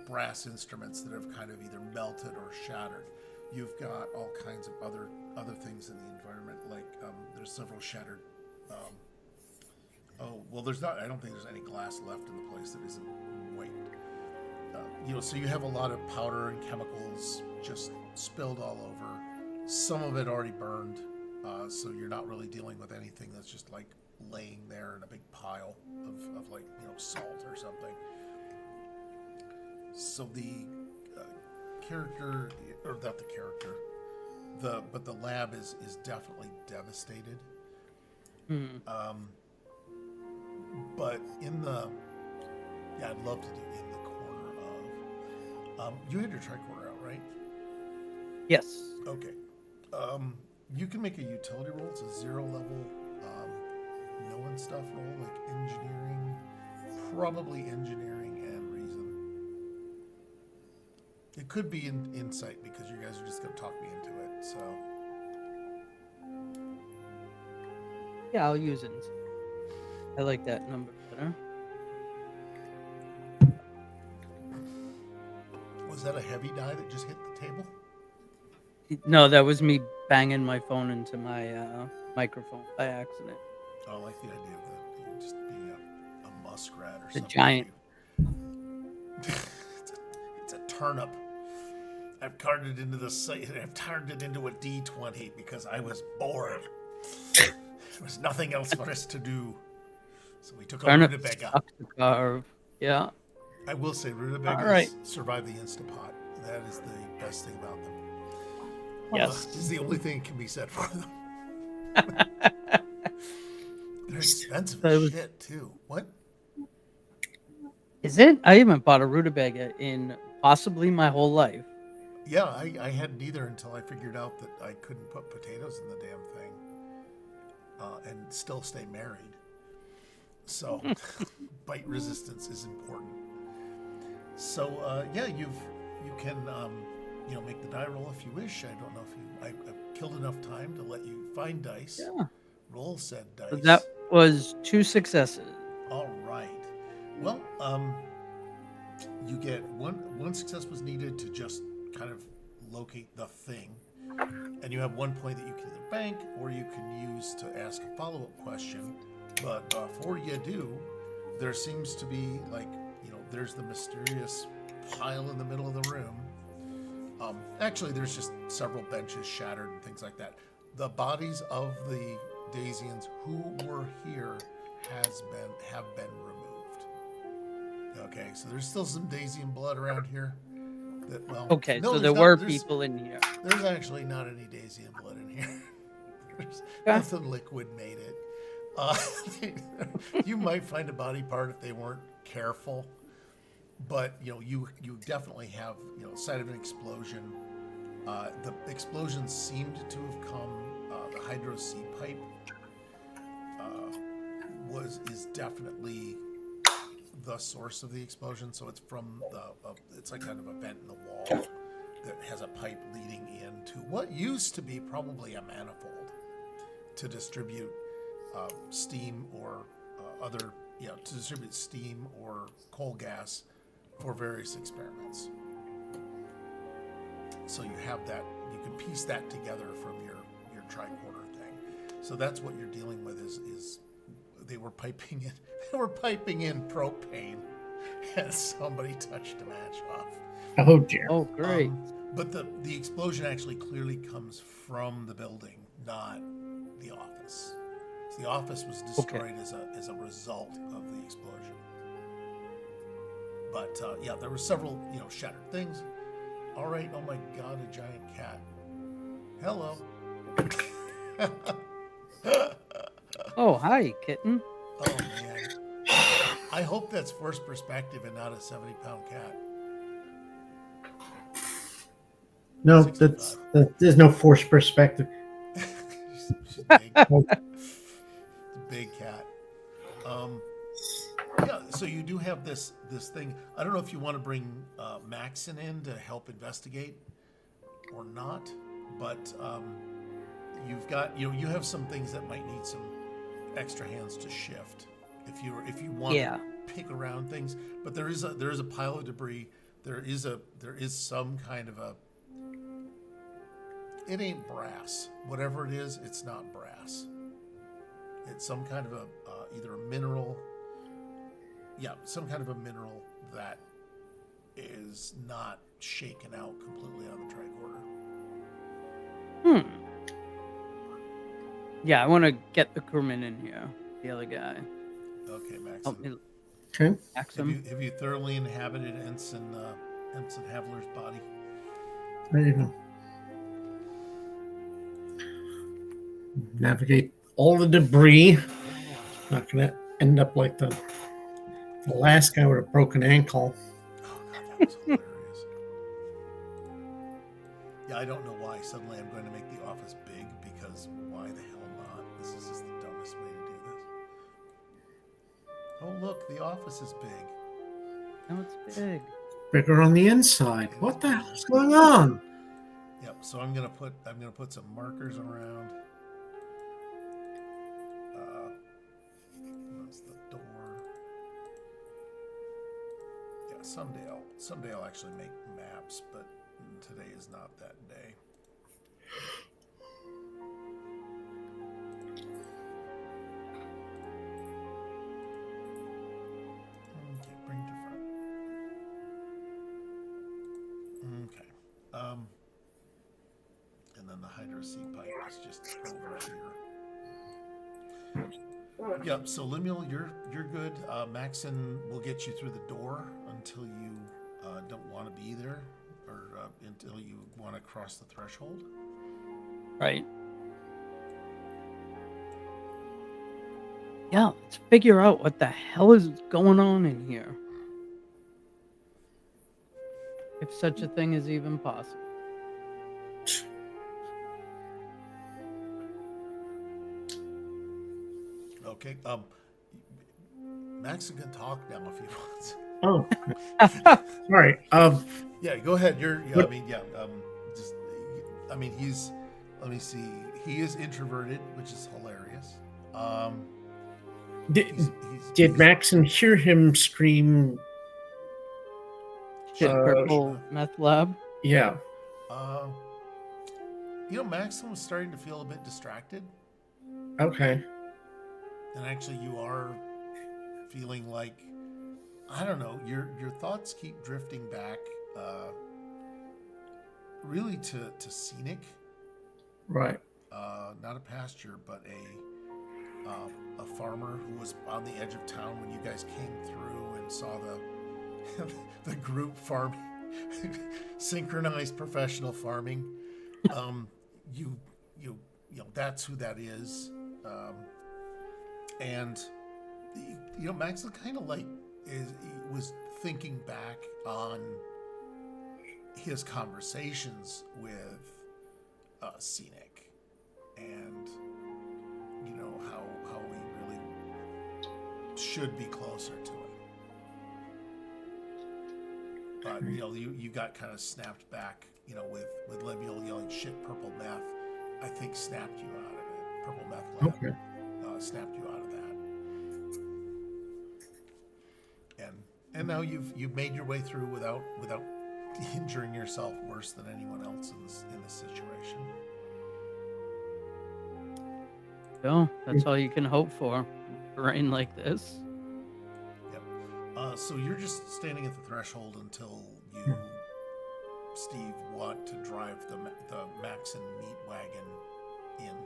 brass instruments that have kind of either melted or shattered. You've got all kinds of other things in the environment, like there's several shattered. There's not. I don't think there's any glass left in the place that isn't white. So you have a lot of powder and chemicals just spilled all over. Some of it already burned, so you're not really dealing with anything that's just like laying there in a big pile of like salt or something. So the character, or not the character, but the lab is definitely devastated. But I'd love to do in the corner of. You had your tricorder out, right? Yes. Okay. You can make a utility roll. It's a 0 level knowing stuff roll, like engineering, probably engineering and reason. It could be insight because you guys are just going to talk me into it. So Yeah, I'll use it. I like that number better. was that a heavy die that just hit the table? No, that was me banging my phone into my microphone by accident. I like the idea of that just being a muskrat or The something. giant. It's a turnip. I've turned it into I've turned it into a D20 because I was bored. There was nothing else for us to do, so we took a Turnip rutabaga. sucks to carve. Yeah. I will say rutabagas All right. survive the Instapot. That is the best thing about them. Yes. This is the only thing that can be said for them. They're expensive as shit too. What? Is it? I haven't bought a rutabaga in possibly my whole life. Yeah, I hadn't either until I figured out that I couldn't put potatoes in the damn thing and still stay married. So bite resistance is important. So you can make the die roll if you wish. I don't know if I've killed enough time to let you find dice. Yeah. Roll said dice. So that was 2 successes. All right. Well, you get one success was needed to just kind of locate the thing, and you have 1 point that you can either bank or you can use to ask a follow-up question. But before you do, there seems to be there's the mysterious pile in the middle of the room. Actually, there's just several benches shattered and things like that. The bodies of the Daysians who were here have been removed. Okay, so there's still some Daysinn blood around here. Well, Okay, no, so there's there were there's, people in here. There's actually not any Daisy and blood in here. There's Okay. nothing liquid made it. Uh, you might find a body part if they weren't careful, but you definitely have site of an explosion. The explosion seemed to have come. The hydro sea pipe is definitely the source of the explosion. So it's from it's like kind of a vent in the wall that has a pipe leading into what used to be probably a manifold to distribute steam or to distribute steam or coal gas for various experiments. So you have that, you can piece that together from your tricorder thing. So that's what you're dealing with is they were piping in propane and somebody touched a match off. Oh dear. Oh, great. But the explosion actually clearly comes from the building, not the office. So the office was destroyed as a result of the explosion. But there were several shattered things. All right. Oh my God, a giant cat. Hello. Oh, hi, kitten. Oh man. I hope that's first perspective and not a 70-pound cat. No, 65. there's no forced perspective. She's big. Big cat. So you do have this thing. I don't know if you want to bring Maxon in to help investigate or not, but you've got you have some things that might need some extra hands to shift if you want to pick around things. But there is a pile of debris. There is some kind of a. It ain't brass. Whatever it is, it's not brass. It's some kind of a either a mineral. Yeah, some kind of a mineral that is not shaken out completely on the tricorder. Yeah, I want to get the crewman in here. The other guy. Okay, Max. Okay. Have you thoroughly inhabited Ensign Havler's body? There you go. Navigate all the debris. Not going to end up like the last guy with a broken ankle. Oh God, that was hilarious. Yeah, I don't know why suddenly I'm going to make the office big, because why the hell not? This is just the dumbest way to do this. Oh look, the office is big. No, it's big. Bigger on the inside. What the hell is going on? Yep. So I'm gonna put some markers around. That's the door. Yeah. Someday I'll actually make maps, but today is not that day. Okay, bring to front. Okay. And then the hydro sea pipe is just over here. Yep. So Lemuel, you're good. Maxon will get you through the door until you don't want to be there, or until you want to cross the threshold. Right. Yeah, let's figure out what the hell is going on in here. If such a thing is even possible. Okay. Maxon can talk now if he wants. Oh, sorry. Yeah, go ahead. What- He's. Let me see. He is introverted, which is hilarious. Did Maxon hear him scream? Shit, purple meth lab. Yeah. Maxon was starting to feel a bit distracted, Okay. and actually, you are feeling like, I don't know, your thoughts keep drifting back, really to scenic. Right. Not a pasture, but a farmer who was on the edge of town when you guys came through and saw the group farming synchronized professional farming. You that's who that is. And Max kind of like he was thinking back on his conversations with Scenic, and how he really should be closer to it. But you got kind of snapped back, with Lemuel yelling "shit, purple meth." I think snapped you out of it. Purple meth lab snapped you out of that. And now you've made your way through without injuring yourself worse than anyone else in this situation. So that's all you can hope for. Terrain like this. Yep. So you're just standing at the threshold until you, Steve, want to drive the Maxon meat wagon in.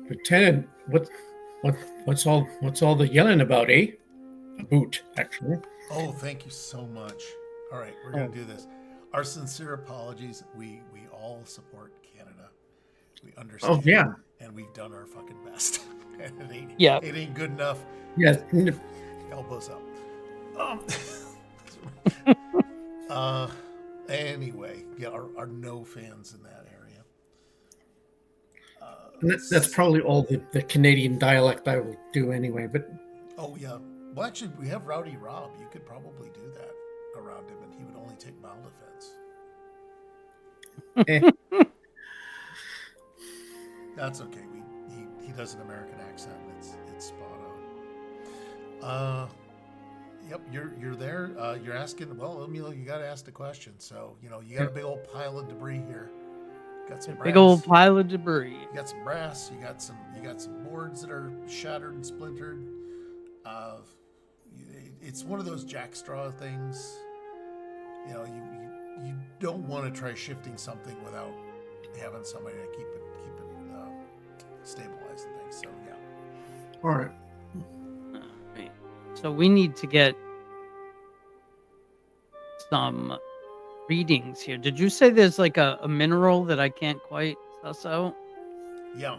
Lieutenant, what's all the yelling about, eh? A boot, actually. Oh, thank you so much. All right, we're gonna do this. Our sincere apologies. We all support Canada. We understand. Oh yeah. And we've done our fucking best. And it ain't good enough. Yes. Elbows up. Anyway, our no fans in that area. That's probably all the Canadian dialect I will do anyway. But oh yeah, well actually we have Rowdy Rob. You could probably do that around him, and he would only take mild offense. That's okay. He does an American accent. And it's spot on. Yep, you're there. You're asking. Well, Emil, you got to ask the question. So you got a big old pile of debris here. Got some brass. Big old pile of debris. You got some brass. You got some boards that are shattered and splintered. It's one of those jackstraw things. You don't want to try shifting something without having somebody to keep it stabilized and things. So yeah. All right. So we need to get some readings here. Did you say there's like a mineral that I can't quite suss out? Yeah.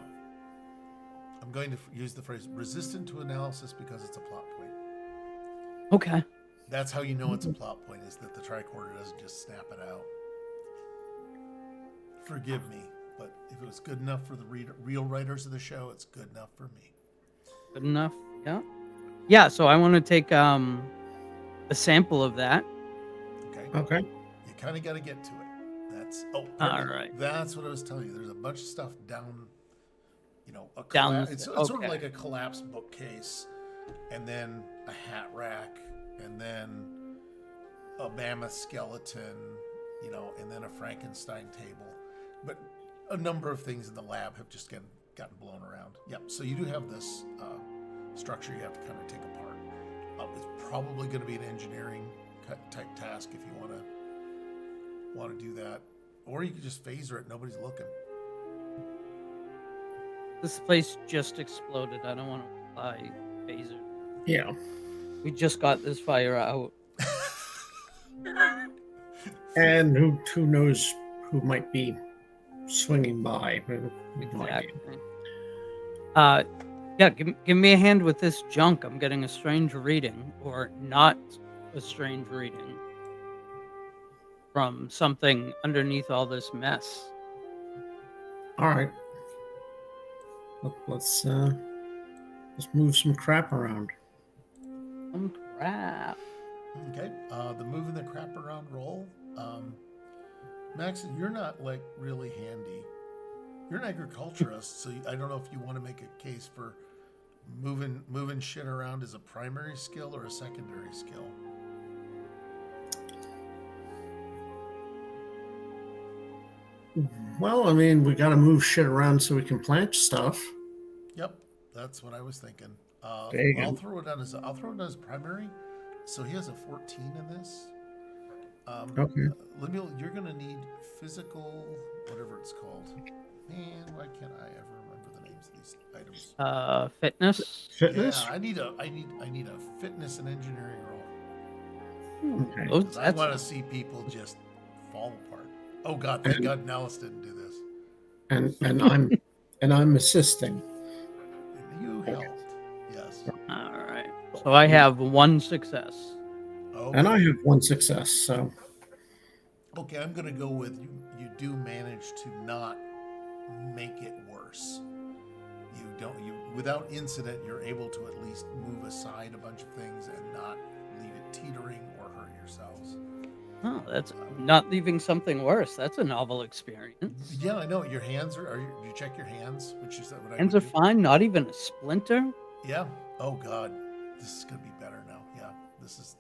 I'm going to use the phrase resistant to analysis because it's a plot point. Okay. That's how you know it's a plot point, is that the tricorder doesn't just snap it out. Forgive me, but if it was good enough for the real writers of the show, it's good enough for me. Good enough? Yeah. Yeah, so I want to take a sample of that. Okay. You kind of got to get to it. All right. That's what I was telling you. There's a bunch of stuff down. It's sort of like a collapsed bookcase, and then a hat rack, and then a mammoth skeleton, and then a Frankenstein table. But a number of things in the lab have just gotten blown around. Yep. So you do have this structure you have to kind of take apart. It's probably going to be an engineering type task if you want to do that, or you could just phaser it. Nobody's looking. This place just exploded. I don't want to fly phaser. Yeah. We just got this fire out. And who knows who might be swinging by. Exactly. Yeah, give me a hand with this junk. I'm getting a strange reading, or not a strange reading, from something underneath all this mess. All right. Let's move some crap around. Some crap. Okay. The moving the crap around roll. Max, you're not like really handy. You're an agriculturist, so I don't know if you want to make a case for moving shit around as a primary skill or a secondary skill. Well, I mean, we got to move shit around so we can plant stuff. Yep, that's what I was thinking. I'll throw it down as primary. So he has a 14 in this. Okay. Lemuel, you're gonna need physical, whatever it's called. Man, why can't I ever remember the names of these items? Fitness. Fitness. Yeah, I need a fitness and engineering roll. Okay. Those, 'Cause I that's want to see people just fall apart. Oh God! Thank God Nellis didn't do this. And I'm assisting. You helped. Yes. all right. So I have one success. And I Okay. have one success. So Okay, I'm gonna go with you. You do manage to not make it worse. You don't. You without incident, you're able to at least move aside a bunch of things and not leave it teetering or hurt yourselves. Oh, that's not leaving something worse. That's a novel experience. Yeah, I know. Your hands are. You check your hands, which is what I Hands would are do. fine. Not even a splinter. Yeah. Oh God, this is gonna be better now. Yeah. This is.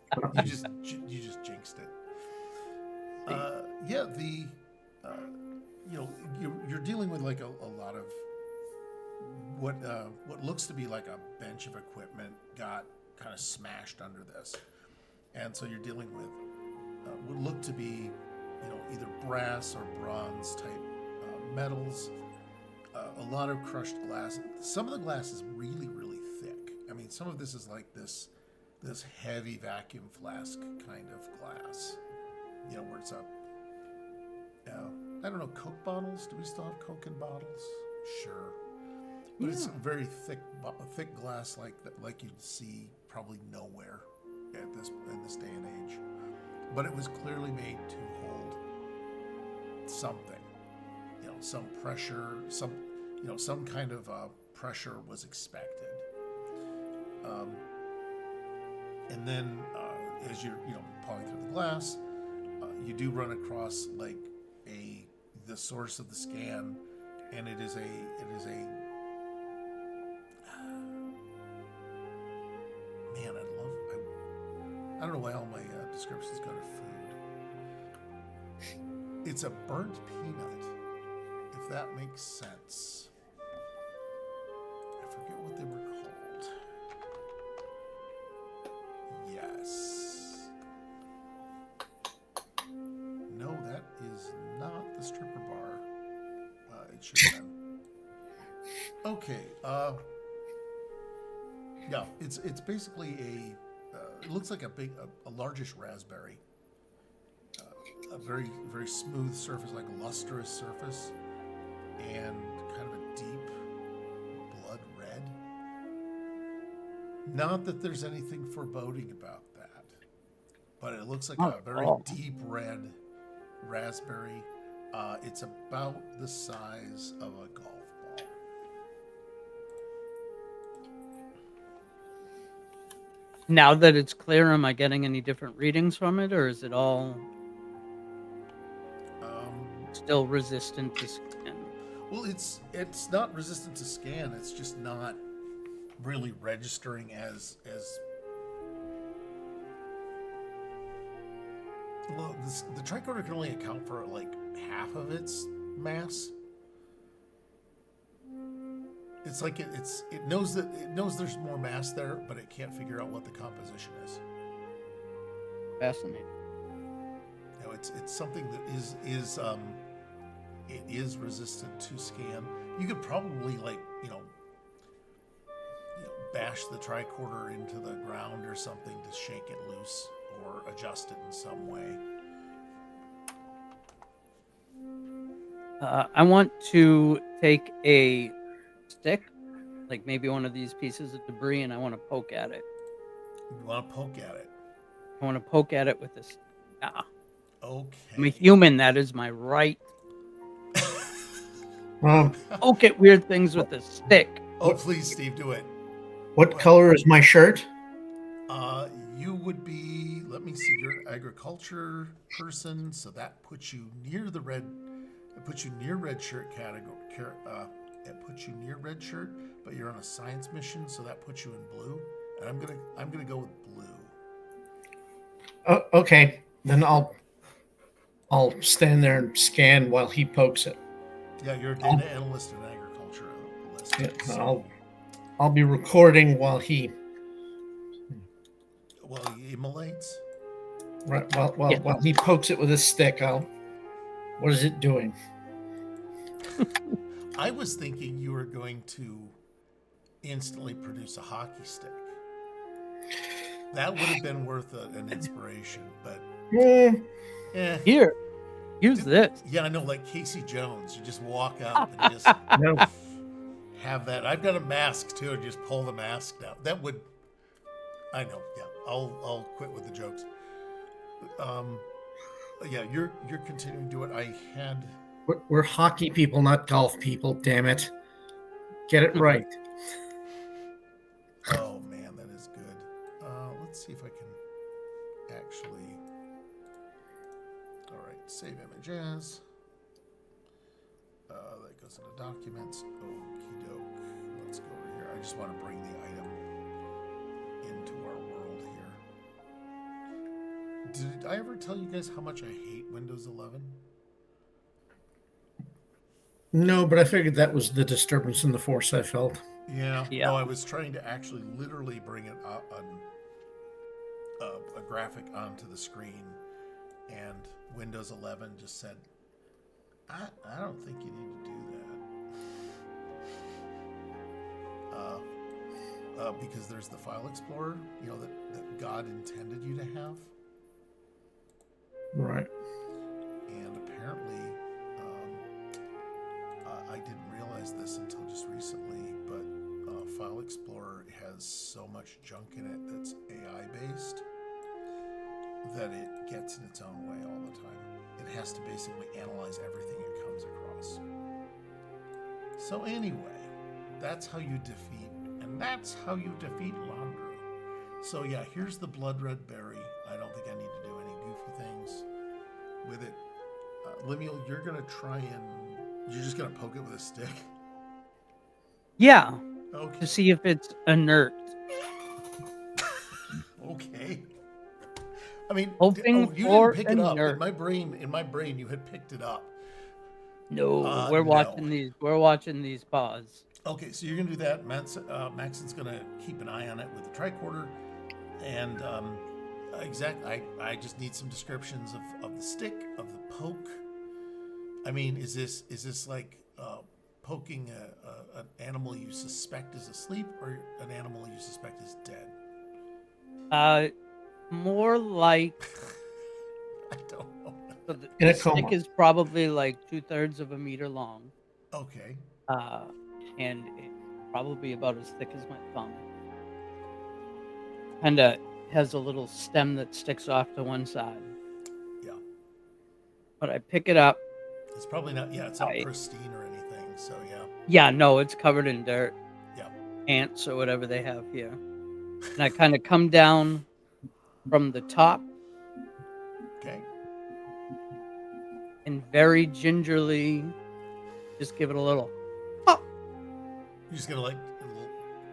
You just jinxed it. Yeah. Uh, you're dealing with like a lot of what looks to be like a bench of equipment got kind of smashed under this, and so you're dealing with would look to be, either brass or bronze type metals. A lot of crushed glass. Some of the glass is really, really thick. I mean, some of this is like this heavy vacuum flask kind of glass. Where it's up. I don't know. Coke bottles. Do we still have Coke in bottles? Sure. But it's very thick glass like that, like you'd see probably nowhere in this day and age. But it was clearly made to hold something, some pressure, some kind of pressure was expected. And then as you're, pawing through the glass, you do run across like the source of the scan, and it is a man. I don't know why all my descriptions go to food. It's a burnt peanut, if that makes sense. I forget what they were called. Yes. No, that is not the stripper bar. It should have been. Okay. Yeah, it's basically it looks like a largish raspberry. A very, very smooth surface, like a lustrous surface, and kind of a deep blood red. Not that there's anything foreboding about that, but it looks like a very deep red raspberry. It's about the size of a golf ball. Now that it's clear, am I getting any different readings from it, or is it all still resistant to scan? Well, it's not resistant to scan. It's just not really registering as well. The tricorder can only account for like half of its mass. It's like it knows there's more mass there, but it can't figure out what the composition is. Fascinating. It's something that is resistant to scan. You could probably bash the tricorder into the ground or something to shake it loose or adjust it in some way. I want to take a stick, like maybe one of these pieces of debris, and I want to poke at it. You want to poke at it? I want to poke at it with this. Okay. I'm a human. That is my right. Um, Poke at weird things with a stick. Oh, please, Steve, do it. what color is my shirt? You would be. Let me see. You're an agriculture person, so that puts you near the red. It puts you near red shirt category. It puts you near red shirt, but you're on a science mission, so that puts you in blue. And I'm gonna go with blue. Oh, okay, then I'll stand there and scan while he pokes it. Yeah, you're a data analyst in agriculture. Yeah, I'll be recording while he immolates. right while he pokes it with his stick. What is it doing? I was thinking you were going to instantly produce a hockey stick. That would have been worth an inspiration, but eh. Here, use this. Yeah, I know, like Casey Jones. You just walk up and just No. have that. I've got a mask too, and just pull the mask down. That would. I know. Yeah, I'll quit with the jokes. Yeah, you're continuing to do it. I had. We're hockey people, not golf people. Damn it. Get it right. Oh man, that is good. Let's see if I can actually. All right, save images. That goes into documents. Okie doke. Let's go over here. I just want to bring the item into our world here. Did I ever tell you guys how much I hate Windows 11? No, but I figured that was the disturbance in the force I felt. Yeah. Yeah. No, I was trying to actually literally bring it up a graphic onto the screen, and Windows 11 just said, I don't think you need to do that. Because there's the File Explorer, that God intended you to have. Right. And apparently, I didn't realize this until just recently, but File Explorer has so much junk in it that's AI based that it gets in its own way all the time. It has to basically analyze everything it comes across. So anyway, that's how you defeat Landru. So yeah, here's the blood red berry. I don't think I need to do any goofy things with it. Lemuel, you're just gonna poke it with a stick. Yeah, Okay. to see if it's inert. Okay. I mean, Hoping you didn't for pick it up. inert. In my brain, you had picked it up. No, we're No. watching these. We're watching these paws. Okay, so you're gonna do that. Maxon's gonna keep an eye on it with the tricorder, and I just need some descriptions of the stick, of the poke. I mean, is this like poking an animal you suspect is asleep, or an animal you suspect is dead? More like I don't know. so the, In the a stick coma. is probably like 2/3 of a meter long. Okay. And it's probably about as thick as my thumb. And has a little stem that sticks off to one side. Yeah. But I pick it up. It's probably not. Yeah, it's not pristine or anything. So yeah. Yeah, no, it's covered in dirt. Yeah. Ants or whatever they have here. And I kind of come down from the top Okay. and very gingerly just give it a little You're just gonna like a little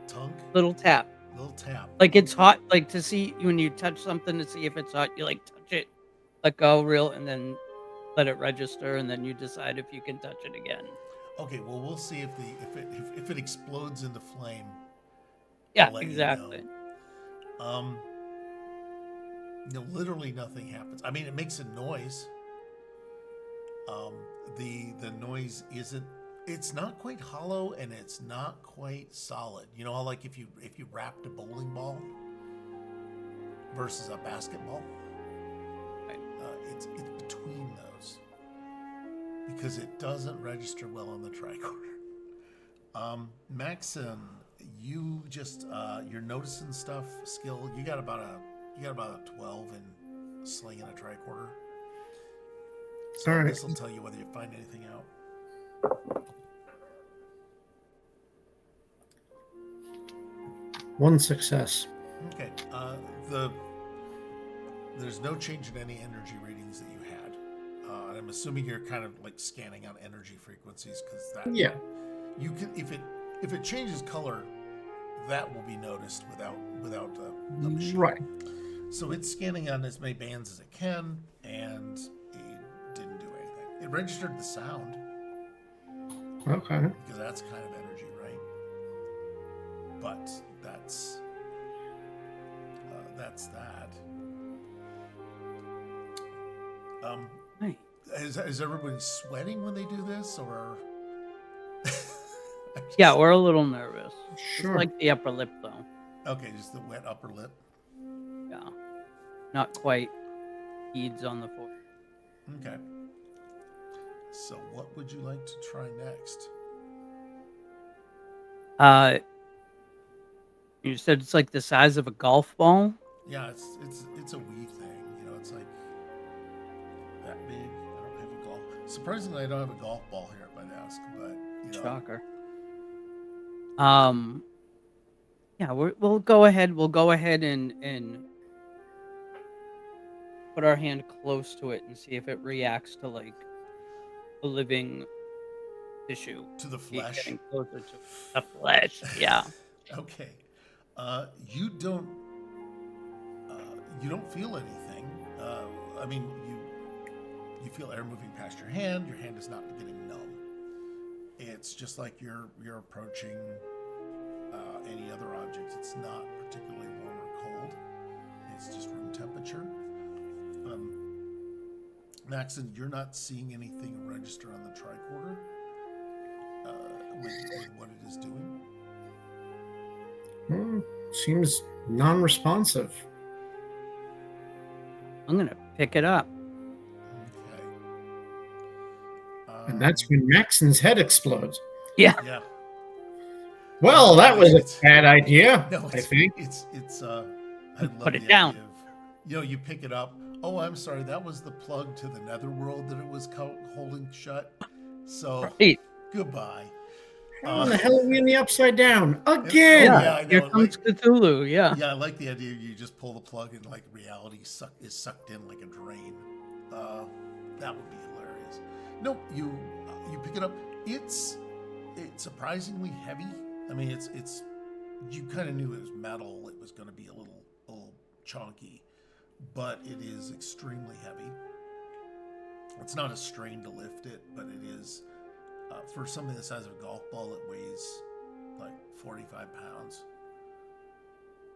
tongue, little tap. little tap. Like it's hot, like to see when you touch something to see if it's hot, you like touch it, let go real, and then let it register, and then you decide if you can touch it again. Okay. Well, we'll see if it explodes into flame. Yeah, I'll let you exactly. know. No, literally nothing happens. I mean, it makes a noise. The noise isn't. It's not quite hollow, and it's not quite solid. You know how like if you wrapped a bowling ball versus a basketball, Right. it's between those because it doesn't register well on the tricorder. Maxon, you just you're noticing stuff. Skill. You got about a 12 in slinging a tricorder. So All right. this will tell you whether you find anything out. One success. Okay. There's no change in any energy readings that you had. I'm assuming you're kind of like scanning on energy frequencies because that. Yeah. You can if it changes color, that will be noticed without a machine. Right. So it's scanning on as many bands as it can, and it didn't do anything. It registered the sound Okay. because that's kind of energy, right? But that's that. Right. Is everybody sweating when they do this, or? Yeah, we're a little nervous. Sure. Just like the upper lip, though. Okay, just the wet upper lip. Yeah, not quite beads on the forehead. Okay. So, what would you like to try next? You said it's like the size of a golf ball. Yeah, it's a wee thing. You know, it's like that big. I don't have a golf. Surprisingly, I don't have a golf ball here at my desk, but you know. Shocker. Yeah, we'll go ahead. We'll go ahead and put our hand close to it and see if it reacts to like a living tissue. To the flesh. Getting closer to the flesh. Yeah. Okay. You don't. You don't feel anything. I mean, you feel air moving past your hand. Your hand is not getting numb. It's just like you're approaching any other object. It's not particularly warm or cold. It's just room temperature. Maxon, you're not seeing anything register on the tricorder with what it is doing. Seems non-responsive. I'm gonna pick it up. Okay. And that's when Maxon's head explodes. Yeah. Yeah. Well, that was a bad idea, No, I think. I love Put it the down. idea of, you know, you pick it up. Oh, I'm sorry. That was the plug to the netherworld that it was holding shut. So, Right. goodbye. How in the hell are we in the upside down? Again! Yeah, I know. Here comes Cthulhu. Yeah. Yeah, I like the idea you just pull the plug and like reality is sucked in like a drain. That would be hilarious. No, you pick it up. It's surprisingly heavy. I mean, it's you kind of knew it was metal. It was going to be a little chunky, but it is extremely heavy. It's not a strain to lift it, but it is for something the size of a golf ball. It weighs like 45 pounds.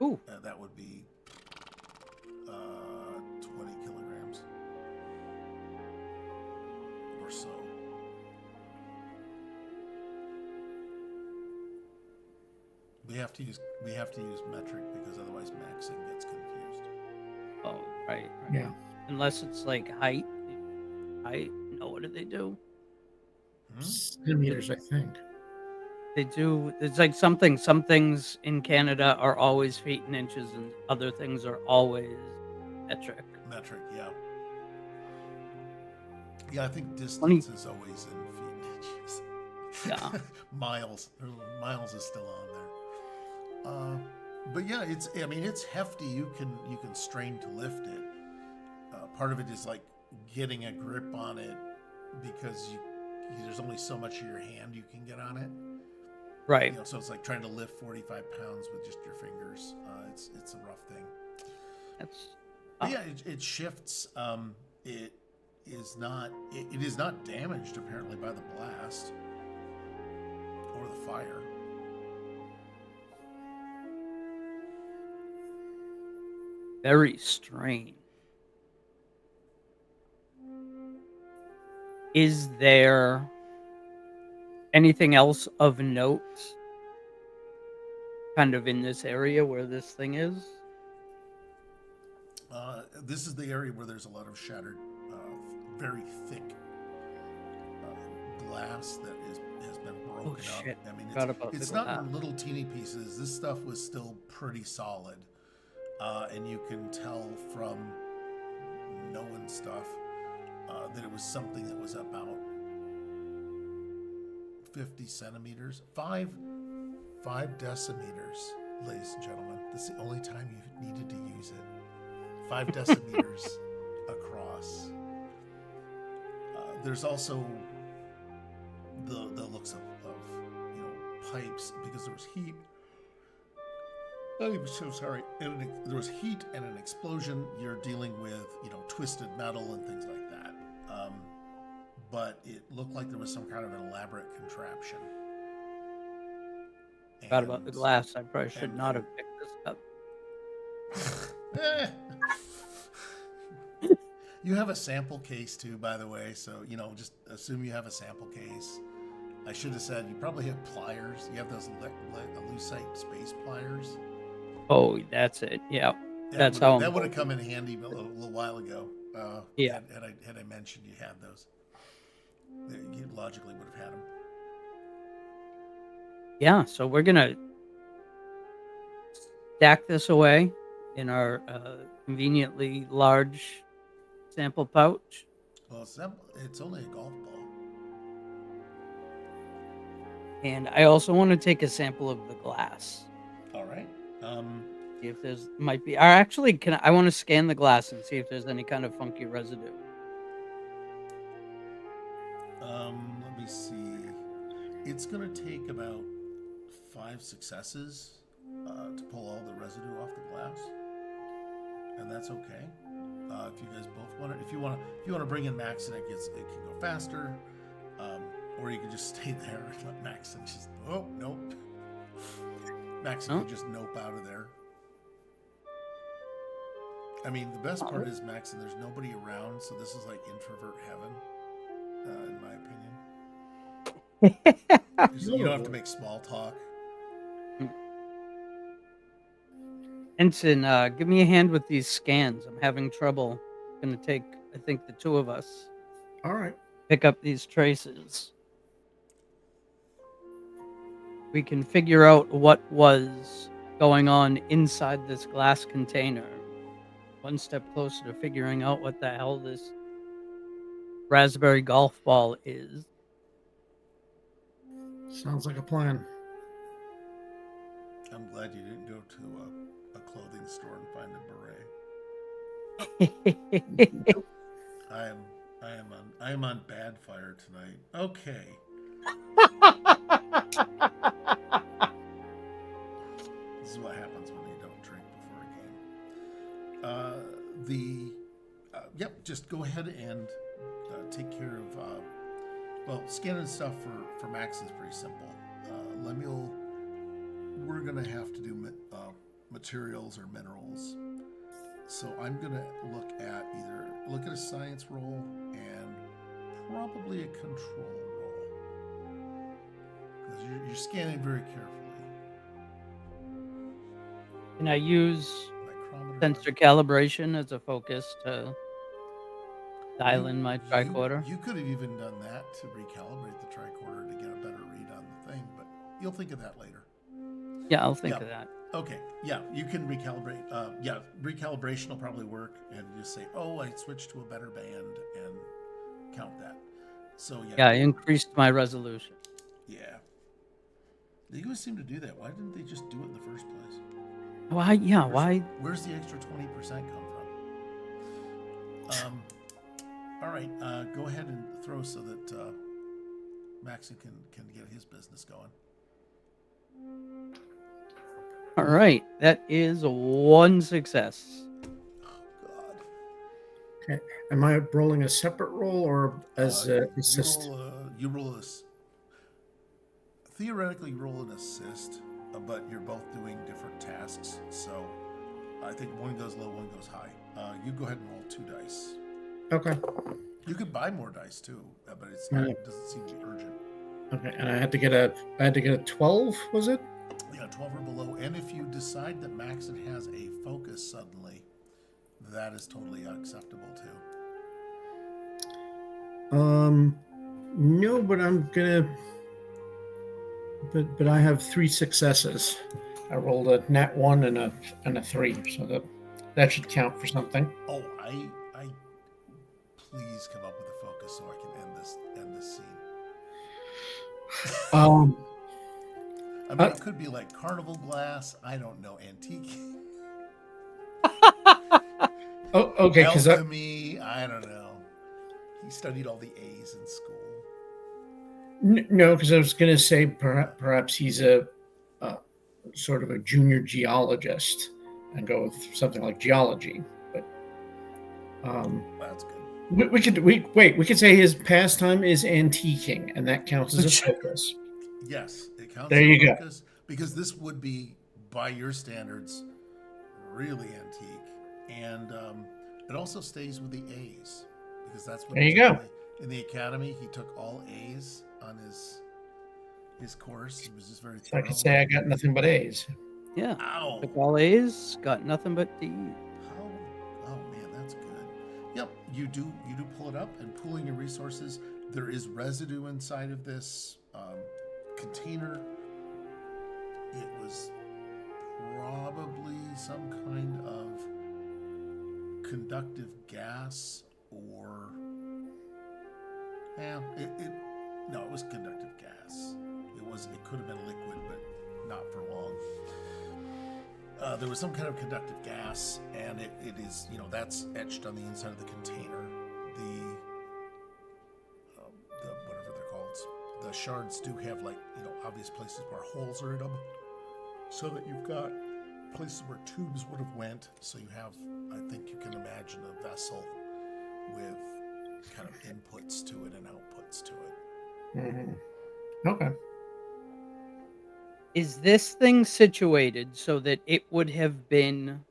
Ooh. That would be 20 kilograms or so. We have to use metric because otherwise Maxing gets confused. Oh, right. Yeah. Unless it's like height. Height. No, what do they do? Centimeters, I think. They do. It's like some things in Canada are always feet and inches, and other things are always metric. Metric, yeah. Yeah, I think distance is always in feet and inches. Yeah. Miles is still on there. But yeah, it's hefty. You can strain to lift it. Part of it is like getting a grip on it because there's only so much of your hand you can get on it. Right. You know, so it's like trying to lift 45 pounds with just your fingers. It's a rough thing. But yeah, it shifts. It is not damaged apparently by the blast or the fire. Very strange. Is there anything else of note kind of in this area where this thing is? This is the area where there's a lot of shattered, very thick glass that has been broken shit. up. I mean, Forgot about it's the not glass. in little teeny pieces. This stuff was still pretty solid, and you can tell from knowing stuff that it was something that was about 50 centimeters, 5 decimeters, ladies and gentlemen. That's the only time you needed to use it. 5 decimeters across. There's also the looks of pipes because there was heat. I'm so sorry. There was heat and an explosion. You're dealing with twisted metal and things like that. But it looked like there was some kind of an elaborate contraption. Forgot about the glass. I probably should not have picked this up. You have a sample case too, by the way, so just assume you have a sample case. I should have said you probably have pliers. You have those lucite space pliers. Oh, that's it. Yeah. That's how that would I'm have come in handy a little while ago. Yeah. Had I mentioned you had those, you logically would have had them. Yeah, so we're gonna stack this away in our conveniently large sample pouch. Well, it's only a golf ball. And I also want to take a sample of the glass. All right. See if there's might be. Or actually, I want to scan the glass and see if there's any kind of funky residue. Let me see. It's gonna take about 5 successes to pull all the residue off the glass, and that's okay. If you guys both want to, if you want to bring in Max, and it can go faster, or you can just stay there and let Max and just nope. Max can just nope out of there. I mean, the best part is Max, and there's nobody around, so this is like introvert heaven, in my opinion. You don't have to make small talk. Ensign, give me a hand with these scans. I'm having trouble. It's gonna take, I think, the two of us. All right. Pick up these traces. We can figure out what was going on inside this glass container. One step closer to figuring out what the hell this raspberry golf ball is. Sounds like a plan. I'm glad you didn't go to a clothing store and find a beret. I am on bad fire tonight. Okay. This is what happens when you don't drink before a game. Just go ahead and take care of. Scanning stuff for Max is pretty simple. Lemuel, we're gonna have to do materials or minerals. So I'm gonna look at a science roll and probably a control roll, because you're scanning very carefully. Can I use Micrometer. sensor calibration as a focus to dial in my tricorder? You could have even done that to recalibrate the tricorder to get a better read on the thing, but you'll think of that later. Yeah, I'll think of that. Okay, yeah, you can recalibrate. Recalibration will probably work, and just say, "Oh, I switched to a better band," and count that. So Yeah, I increased my resolution. Yeah. They always seem to do that. Why didn't they just do it in the first place? Why? Yeah, why? Where's the extra 20% come from? All right, go ahead and throw so that Maxon can get his business going. All right, that is one success. Oh, God. Okay. Am I rolling a separate roll or as assist? You roll this. Theoretically, you roll an assist, but you're both doing different tasks. So I think one goes low, one goes high. You go ahead and roll 2 dice. Okay. You could buy more dice too, but it's not, it doesn't seem to be urgent. Okay, and I had to get a 12, was it? Yeah, 12 or below. And if you decide that Maxon has a focus suddenly, that is totally acceptable too. No, but I'm gonna. But I have 3 successes. I rolled a nat 1 and a 3, so that should count for something. Oh, I please come up with a focus so I can end this scene. I mean, it could be like carnival glass. I don't know, antique. Oh, okay. Because alchemy. I don't know. He studied all the A's in school. No, because I was going to say perhaps he's a sort of a junior geologist and go with something like geology. But that's good. We could say his pastime is antiquing, and that counts as a focus. Yes, it counts. There you go. Because this would be, by your standards, really antique, and it also stays with the A's, because that's what. There you go. In the academy, he took all A's on his course. He was just very thorough. I could say I got nothing but A's. Yeah. Ow. Took all A's, got nothing but D's. How? Oh man, that's good. Yep, you do pull it up, and pooling your resources. There is residue inside of this container. It was probably some kind of conductive gas, or no, it was conductive gas. It could have been liquid, but not for long. There was some kind of conductive gas, and it is, that's etched on the inside of the container. The whatever they're called, the shards do have, like, obvious places where holes are in them, so that you've got places where tubes would have went. So you have, I think you can imagine a vessel with kind of inputs to it and outputs to it. Mm-hmm. Okay. Is this thing situated so that it would have been,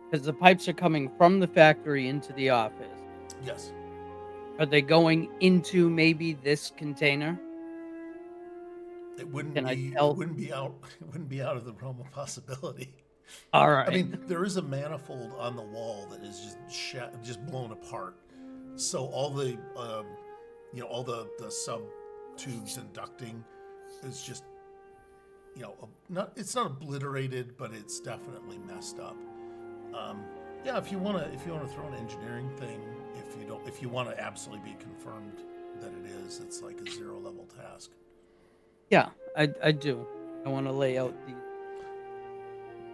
because the pipes are coming from the factory into the office? Yes. Are they going into maybe this container? It wouldn't Can I be. It tell? wouldn't be out. It wouldn't be out of the realm of possibility. All I right. mean, there is a manifold on the wall that is just blown apart. So all the, all the sub tubes and ducting is just, it's not obliterated, but it's definitely messed up. Yeah, if you wanna throw an engineering thing, if you want to absolutely be confirmed that it is, it's like a 0 level task. Yeah, I do. I want to lay out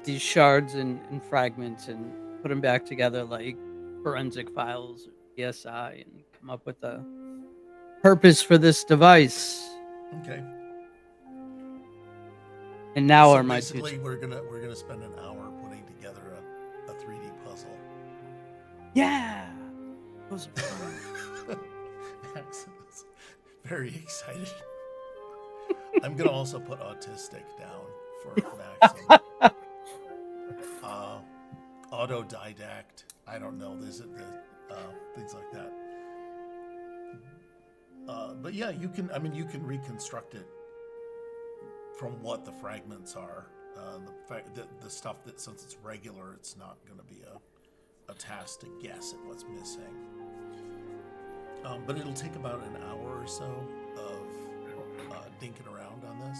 these shards and fragments and put them back together like forensic files or PSI, and come up with a purpose for this device. Okay. And now So are my two. basically, we're gonna spend an hour putting together a 3D puzzle. Yeah. Those are fun. Max is very excited. I'm gonna also put autistic down for Maxim. Autodidact. I don't know. There's things like that. But yeah, you can. I mean, you can reconstruct it from what the fragments are. The stuff that, since it's regular, it's not going to be a task to guess at what's missing. But it'll take about an hour or so of dinking around on this.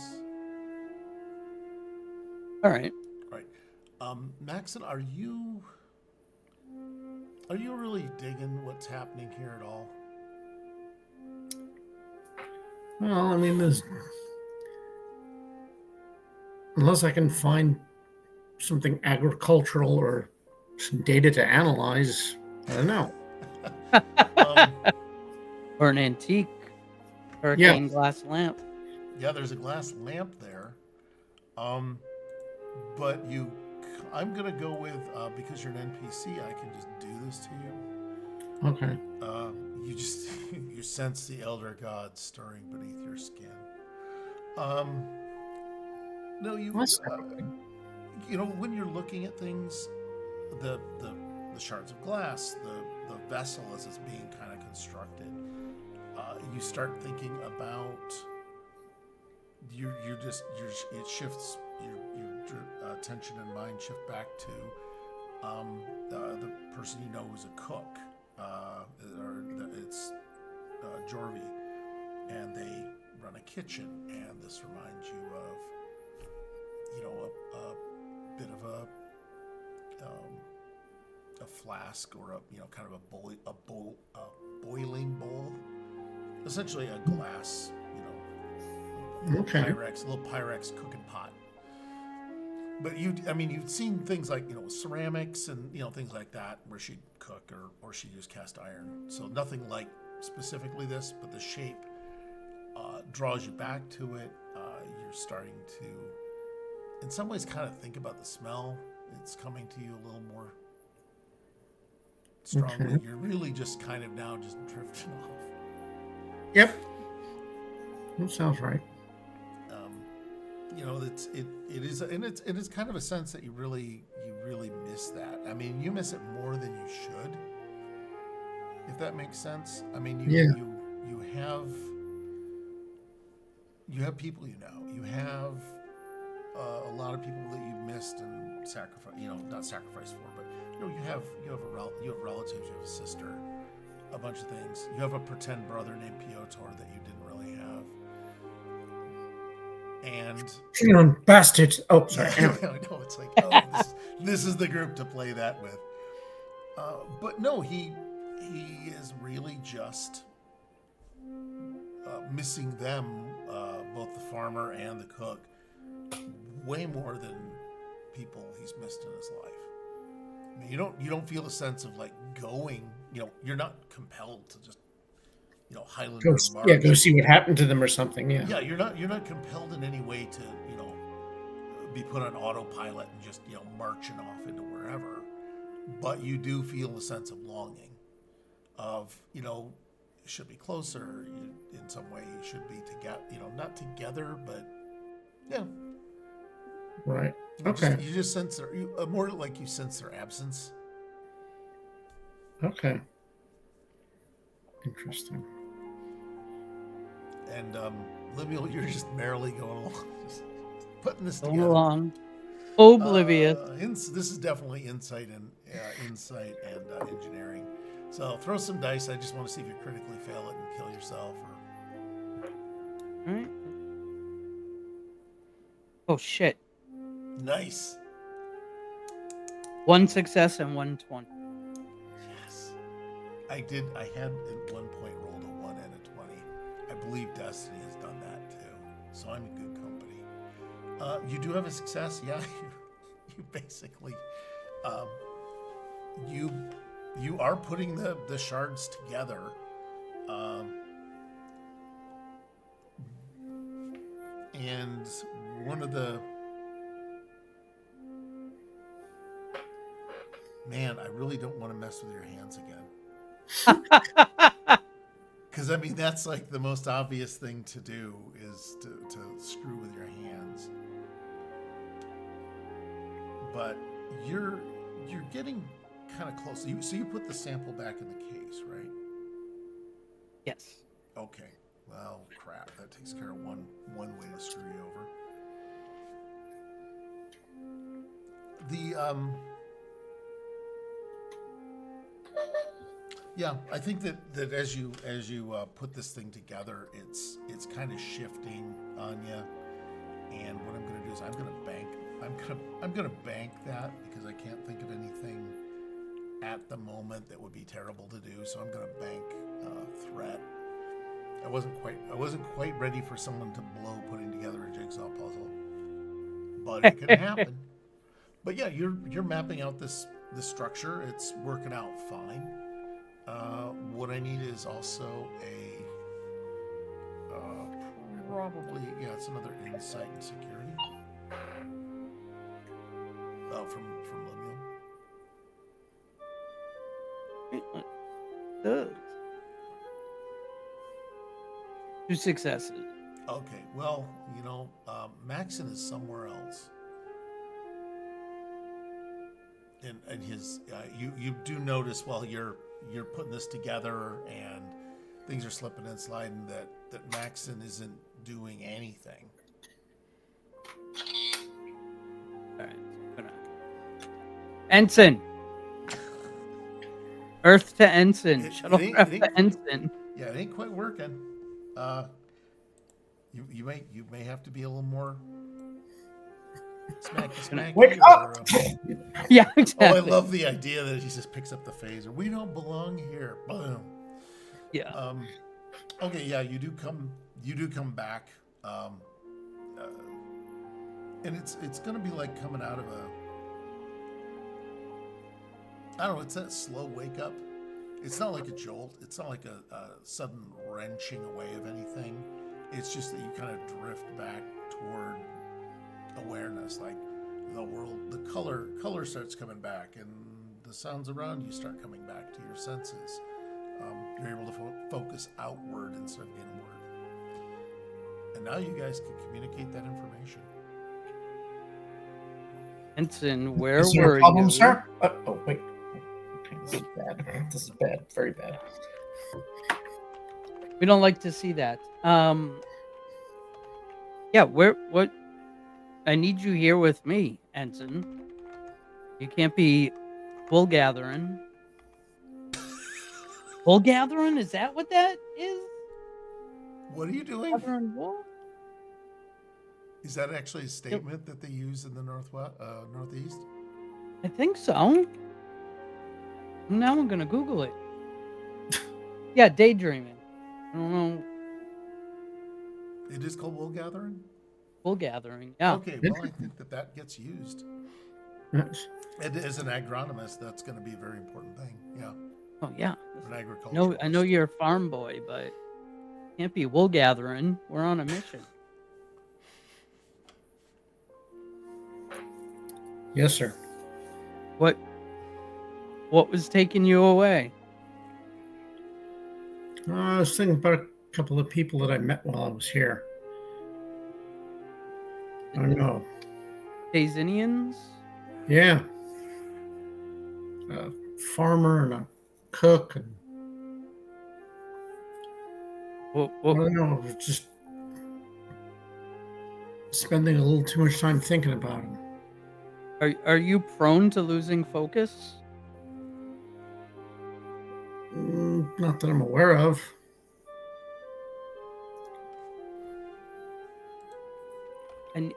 All right. Right. Maxon, are you really digging what's happening here at all? Well, I mean, unless I can find something agricultural or some data to analyze, I don't know. Or an antique hurricane glass lamp. Yeah, there's a glass lamp there. But I'm gonna go with, because you're an NPC, I can just do this to you. Okay. You sense the elder gods stirring beneath your skin. No, when you're looking at things, the shards of glass, the vessel as it's being kind of constructed, you start thinking about it shifts your attention and mind shift back to the person you know who's a cook, it's Jorvi, and they run a kitchen, and this reminds you of a bit of a flask, or kind of a boiling bowl, essentially a glass, Okay. little Pyrex cooking pot. But you've seen things like, ceramics and, things like that where she'd cook or she'd use cast iron. So nothing like specifically this, but the shape draws you back to it. You're starting to, in some ways, kind of think about the smell. It's coming to you a little more strongly. Okay. You're really just kind of now just drifting off. Yep. That sounds right. It is, and it's kind of a sense that you really miss that. I mean, you miss it more than you should, if that makes sense. I mean, you have people, you have a lot of people that you missed and sacrificed. Not sacrificed for, but you have relatives, you have a sister, a bunch of things. You have a pretend brother named Piotr that you didn't really have, and bastard. Oh, sorry. I know it's like, this is the group to play that with. But no, he is really just missing them, both the farmer and the cook, way more than people he's missed in his life. I mean, you don't feel a sense of like going. You're not compelled to just Highlander march. Go see what happened to them or something. Yeah. You're not compelled in any way to be put on autopilot and just marching off into wherever. But you do feel a sense of longing, of it should be closer. In some way, you should be together. Not together, but yeah. Right. Okay. You just sense more like you sense their absence. Okay. Interesting. And Lemuel, you're just merrily going along, just putting this Going together. along, oblivious. This is definitely insight and engineering. So throw some dice. I just want to see if you critically fail it and kill yourself. All right. Oh shit! Nice. 1 success and 120. Yes. I had at one point rolled a 1 and a 20. I believe Destiny has done that too. So I'm in good company. You do have a success. Yeah. You basically, you are putting the shards together. And one of the... Man, I really don't want to mess with your hands again. Because, I mean, that's like the most obvious thing to do is to screw with your hands. But you're getting kind of close. So you put the sample back in the case, right? Yes. Okay. Well, crap. That takes care of one way to screw you over. Yeah, I think that as you put this thing together, it's kind of shifting on you. And what I'm going to do is I'm going to bank that because I can't think of anything at the moment that would be terrible to do. So I'm going to bank threat. I wasn't quite ready for someone to blow putting together a jigsaw puzzle, but it can happen. But yeah, you're mapping out this structure. It's working out fine. What I need is also it's another insight and security. From Lemuel. 2 successes. Okay, well, Maxon is somewhere else. And his, you do notice while you're putting this together and things are slipping and sliding that Maxon isn't doing anything. All right. Ensign. Earth to Ensign. Shuttlecraft to Ensign. Yeah, it ain't quite working. You may have to be a little more smacky. Wake up! Yeah, exactly. Oh, I love the idea that he just picks up the phaser. We don't belong here. Boom. Yeah. Okay. Yeah, you do come back. And it's gonna be like coming out of I don't know. It's that slow wake up. It's not like a jolt. It's not like a sudden wrenching away of anything. It's just that you kind of drift back toward awareness, like the world, the color starts coming back, and the sounds around you start coming back to your senses. You're able to focus outward instead of inward. And now you guys can communicate that information. Ensign, where Is there were a problem, you? sir? Oh, wait. Okay, this is bad. This is bad. Very bad. We don't like to see that. Yeah, what I need you here with me, Ensign. You can't be wool gathering. Wool gathering? Is that what that is? What are you doing? Gathering wool? Is that actually a statement that they use in the Northeast? I think so. Now I'm gonna Google it. Yeah, daydreaming. I don't know. It is called wool gathering? Wool gathering. Yeah. Okay, well, I think that gets used. Yes. And as an agronomist, that's going to be a very important thing. Yeah, Oh yeah. an agriculturalist. No, I know you're a farm boy, but can't be wool gathering. We're on a mission. Yes, sir. What was taking you away? I was thinking about a couple of people that I met while I was here. I don't know. Daysinnians? Yeah. A farmer and a cook. And I What, don't know. I was just spending a little too much time thinking about them. are you prone to losing focus? Not that I'm aware of. And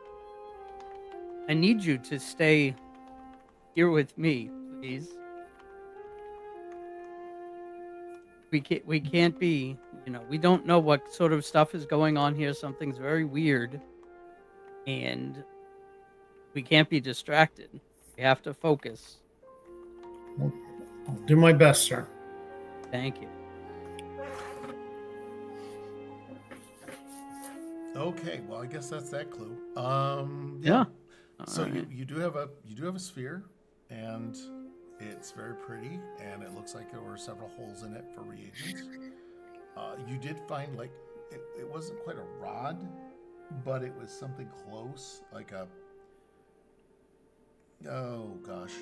I need you to stay here with me, please. We can't be, we don't know what sort of stuff is going on here. Something's very weird. And we can't be distracted. We have to focus. I'll do my best, sir. Thank you. Okay, well, I guess that's that clue. Yeah. So All right. you do have a sphere, and it's very pretty, and it looks like there were several holes in it for reagents. You did find it wasn't quite a rod, but it was something close, like a oh gosh,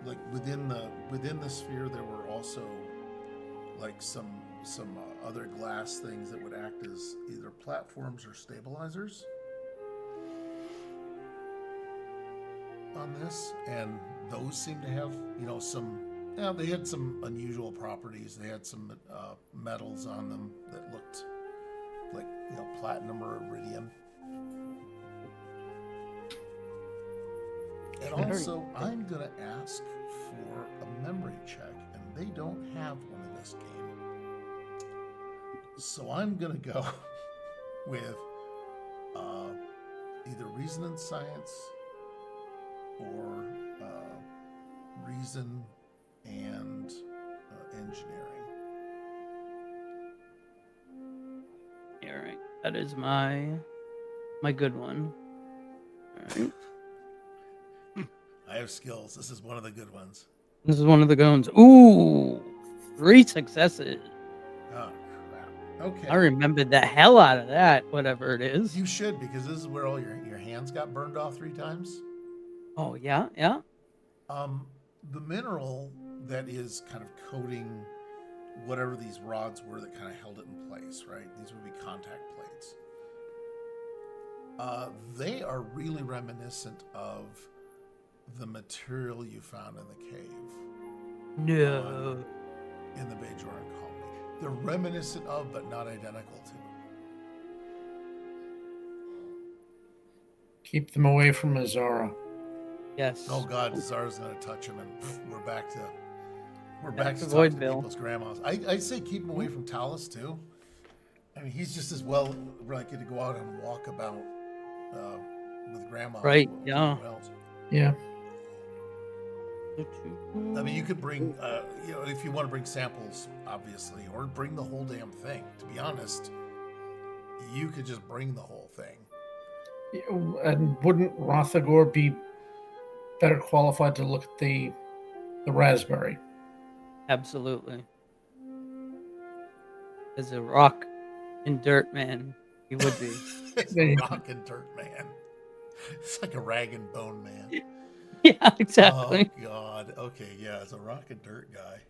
like within the sphere there were also like some other glass things that would act as either platforms or stabilizers on this, and those seem to have they had some unusual properties. They had some metals on them that looked like platinum or iridium. And also, I'm gonna ask for a memory check, and they don't have one in this game. So I'm gonna go with either reason and science or reason and engineering. All right. That is my good one. All right. I have skills. This is one of the good ones. This is one of the good ones. Ooh, 3 successes. Oh crap. Okay. I remembered the hell out of that, whatever it is. You should, because this is where all your hands got burned off 3 times. Oh, yeah, yeah. The mineral that is kind of coating whatever these rods were that kind of held it in place, right? These would be contact plates. They are really reminiscent of the material you found in the cave. No. In the Bajoran colony. They're reminiscent of, but not identical to. Keep them away from Azara. Yes. Oh God, Zara's gonna touch him, and we're back to talking to people's grandmas. I say keep him away from Talus too. I mean, he's just as well likely to go out and walk about with grandma. Right. As Yeah. else. Yeah. I mean, you could bring, if you want to bring samples, obviously, or bring the whole damn thing. To be honest, you could just bring the whole thing. And wouldn't Rothagor be better qualified to look at the raspberry? Absolutely. As a rock and dirt man, he would be. It's a rock and dirt man. It's like a rag and bone man. Yeah, exactly. Oh God. Okay, yeah, it's a rock and dirt guy.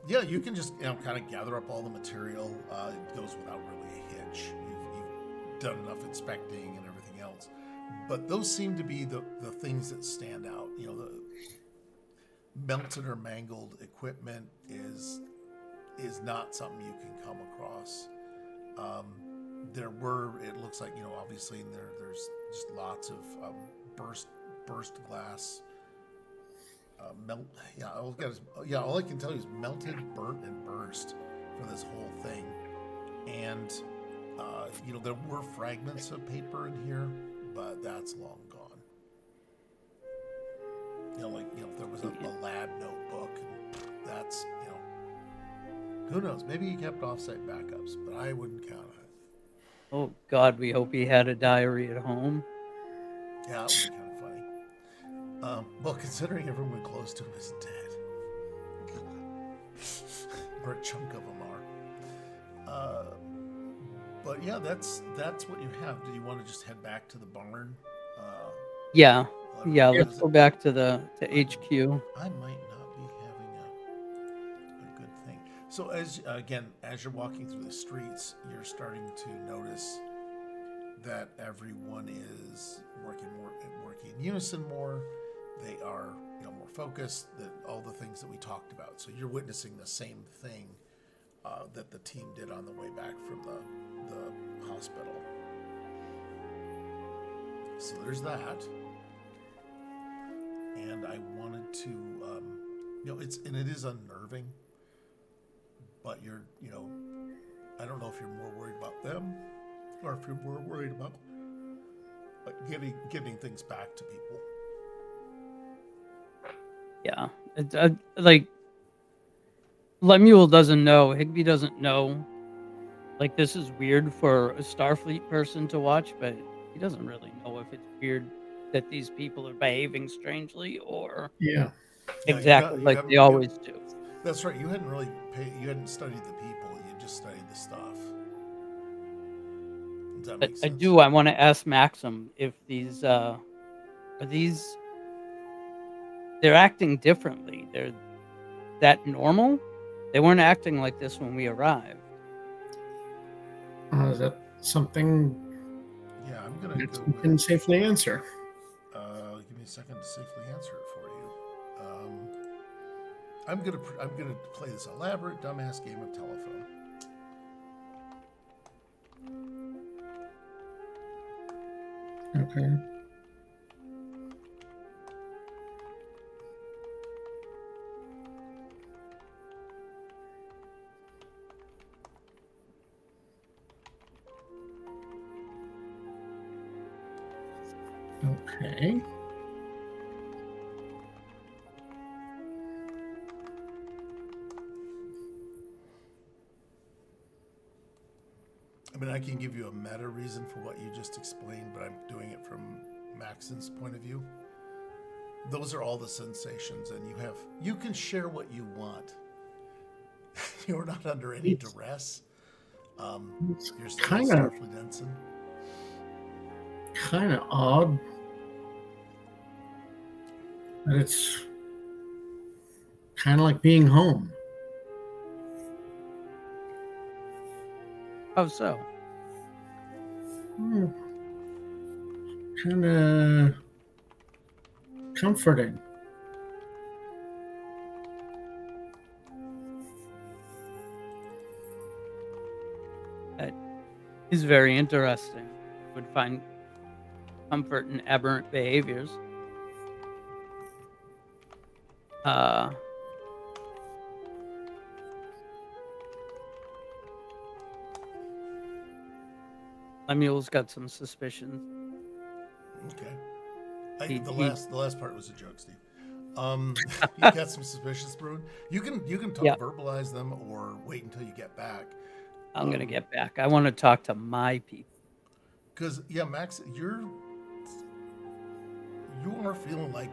Yeah, you can just kind of gather up all the material. It goes without really a hitch. You've done enough inspecting and everything else. But those seem to be the things that stand out. You know, the melted or mangled equipment is not something you can come across. There were, it looks like, you know, obviously in there's just lots of burst glass. All I can tell you is melted, burnt, and burst for this whole thing. And you know, there were fragments of paper in here, but that's long gone. You know, like, you know, if there was a lab notebook, and that's, you know, who knows? Maybe he kept offsite backups, but I wouldn't count on it. Oh God, we hope he had a diary at home. Yeah, that would be kind of funny. Well, considering everyone close to him is dead, or a chunk of them are. But yeah, that's what you have. Do you want to just head back to the barn? Yeah, let's go back to HQ. I might not be having a good thing. So as you're walking through the streets, you're starting to notice that everyone is working in unison more. They are, you know, more focused. That all the things that we talked about. So you're witnessing the same thing that the team did on the way back from the hospital. So there's that. And I wanted to, you know, it is unnerving, but you're, you know, I don't know if you're more worried about them or if you're more worried about getting things back to people. Yeah, it's like Lemuel doesn't know. Higby doesn't know. Like, this is weird for a Starfleet person to watch, but he doesn't really know if it's weird that these people are behaving strangely or exactly like they always do. That's right. You hadn't studied the people. You just studied the stuff. Does that make sense? I want to ask Maxim if these are these. They're acting differently. They're that normal. They weren't acting like this when we arrived. Is that something? Yeah, I'm gonna that you can safely answer. Give me a second to safely answer it for you. I'm gonna play this elaborate dumbass game of telephone. Okay. Okay. I mean, I can give you a meta reason for what you just explained, but I'm doing it from Maxon's point of view. Those are all the sensations, and you can share what you want. You're not under any duress. You're still Starfleet ensign. Kind of odd. But it's kind of like being home. How so? Kind of comforting. That is very interesting. Would find comfort in aberrant behaviors. Lemuel's got some suspicions. Okay. The last part was a joke, Steve. You got some suspicions brewing. You can verbalize them or wait until you get back. I'm gonna get back. I want to talk to my people. Because Max, you are feeling like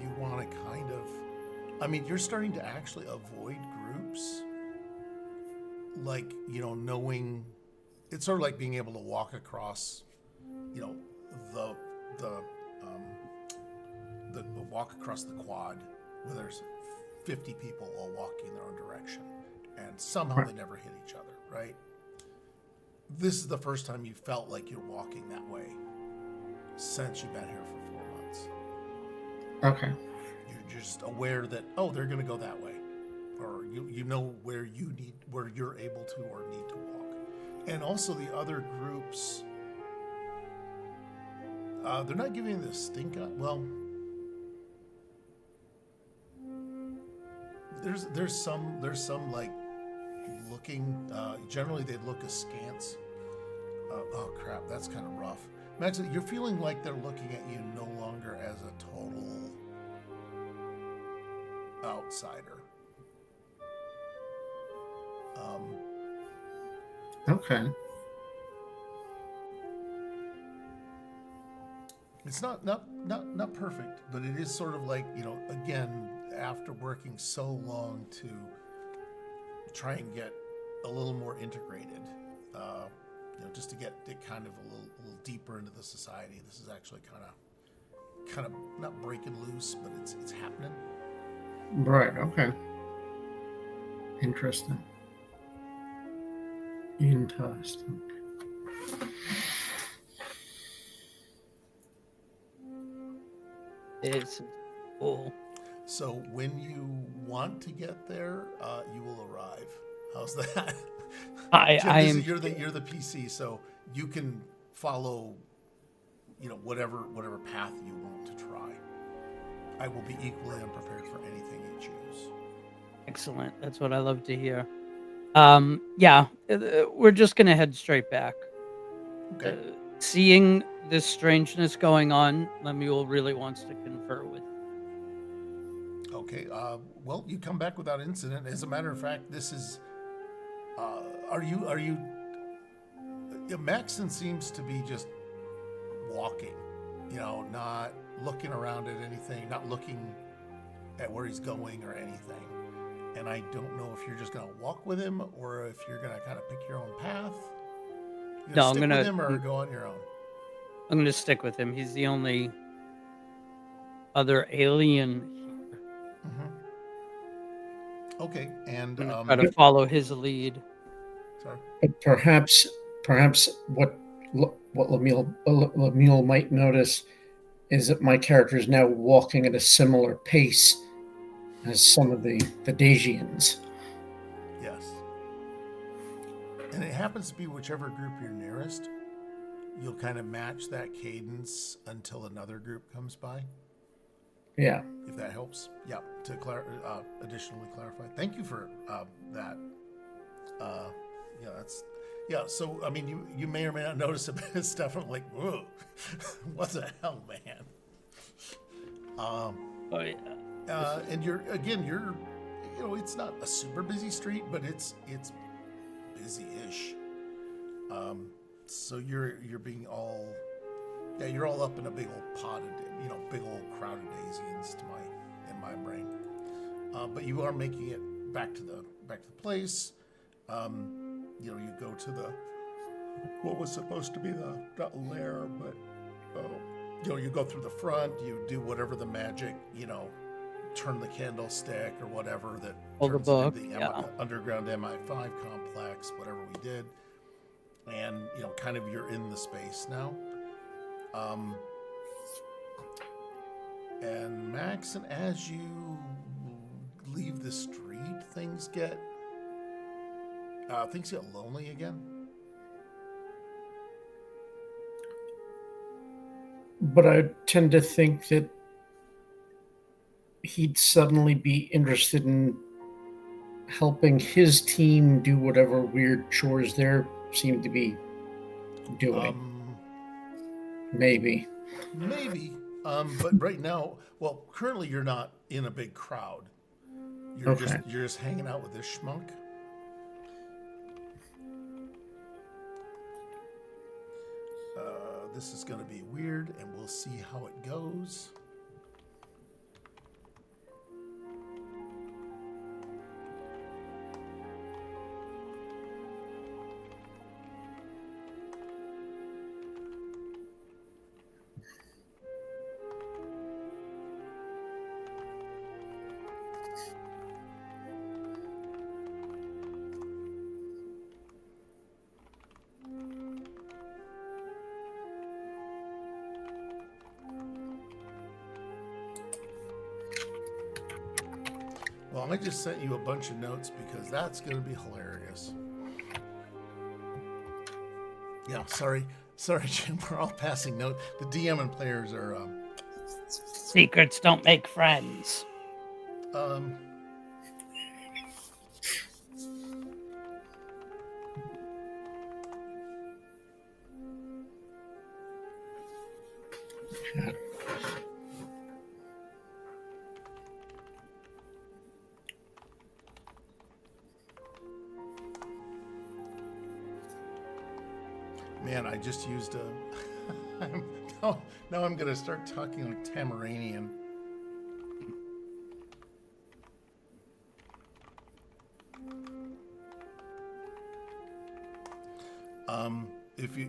you want to kind of. I mean, you're starting to actually avoid groups. Like, you know, knowing. It's sort of like being able to walk across, you know, the walk across the quad where there's 50 people all walking in their own direction, and somehow they never hit each other, right? this is the first time you felt like you're walking that way since you've been here for 4 months. Okay. You're just aware that, oh, they're going to go that way, or you know where you're able to or need to walk. And also the other groups, they're not giving you the stink eye. Well, there's some like looking. Generally, they look askance. Oh crap, that's kind of rough. Max, you're feeling like they're looking at you no longer as a total outsider. Okay. It's not perfect, but it is sort of like, again, after working so long to try and get a little more integrated, just to get it kind of a little deeper into the society. This is actually kind of not breaking loose, but it's happening. Right. Okay. Interesting. Interesting. It's cool. So when you want to get there, you will arrive. How's that? Jim, you're the PC, so you can follow, whatever path you want to try. I will be equally unprepared for anything you choose. Excellent. That's what I love to hear. Yeah, we're just gonna head straight back. Okay. Seeing this strangeness going on, Lemuel really wants to confer with. Okay. Well, you come back without incident. As a matter of fact, this is. Are you? Maxon seems to be just walking. Not looking around at anything, not looking at where he's going or anything. And I don't know if you're just gonna walk with him or if you're gonna kind of pick your own path. No, stick with him or go on your own. I'm gonna stick with him. He's the only other alien here. Mm-hmm. Okay, and I'm gonna try to follow his lead. Sorry. But perhaps what Lemuel might notice is that my character is now walking at a similar pace as some of the Daysians. Yes. And it happens to be whichever group you're nearest, you'll kind of match that cadence until another group comes by. Yeah. If that helps. Yeah. To additionally clarify. Thank you for that. So, I mean, you may or may not notice a bit of stuff. I'm like, whoa, what the hell, man? Oh, yeah. And you're, it's not a super busy street, but it's busy-ish. So you're being all, you're all up in a big old pot of, big old crowd of Daysians in my brain. But you are making it back to the place. You go to what was supposed to be not lair, but you go through the front. You do whatever the magic, turn the candlestick or whatever that Hold the turns book, into the underground MI5 complex, whatever we did, and kind of you're in the space now. And Max, and as you leave the street, things get lonely again. But I tend to think that he'd suddenly be interested in helping his team do whatever weird chores they seem to be doing. Maybe. But right now, currently you're not in a big crowd. You're just hanging out with this schmuck. This is going to be weird, and we'll see how it goes. Well, I just sent you a bunch of notes because that's going to be hilarious. Yeah, sorry, Jim. We're all passing notes. The DM and players are. Secrets don't make friends. Um, Man, I just used a. Now I'm going to start talking like Tamaranian. If you,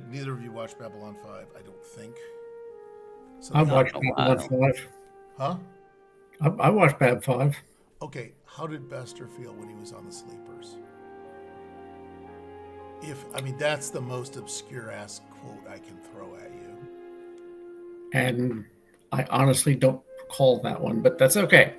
neither of you watched Babylon 5, I don't think. So I watched Babylon 5. Huh? I watched Bab 5. Okay, how did Bester feel when he was on the sleepers? That's the most obscure ass quote I can throw at you. And I honestly don't recall that one, but that's okay.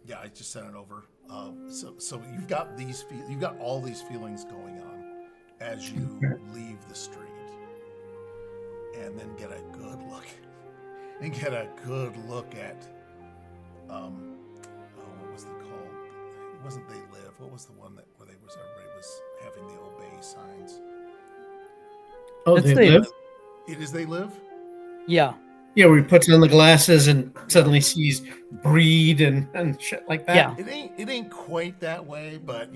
Yeah, I just sent it over. So you've got you've got all these feelings going on as you leave the street, and then get a good look, at what was the call? It wasn't They Live. What was the one where everybody was having the obey signs? Oh, It's They They Live? Live. It is They Live. Yeah. Yeah, where he puts on the glasses and suddenly sees breed and shit like that. Yeah. It ain't quite that way, but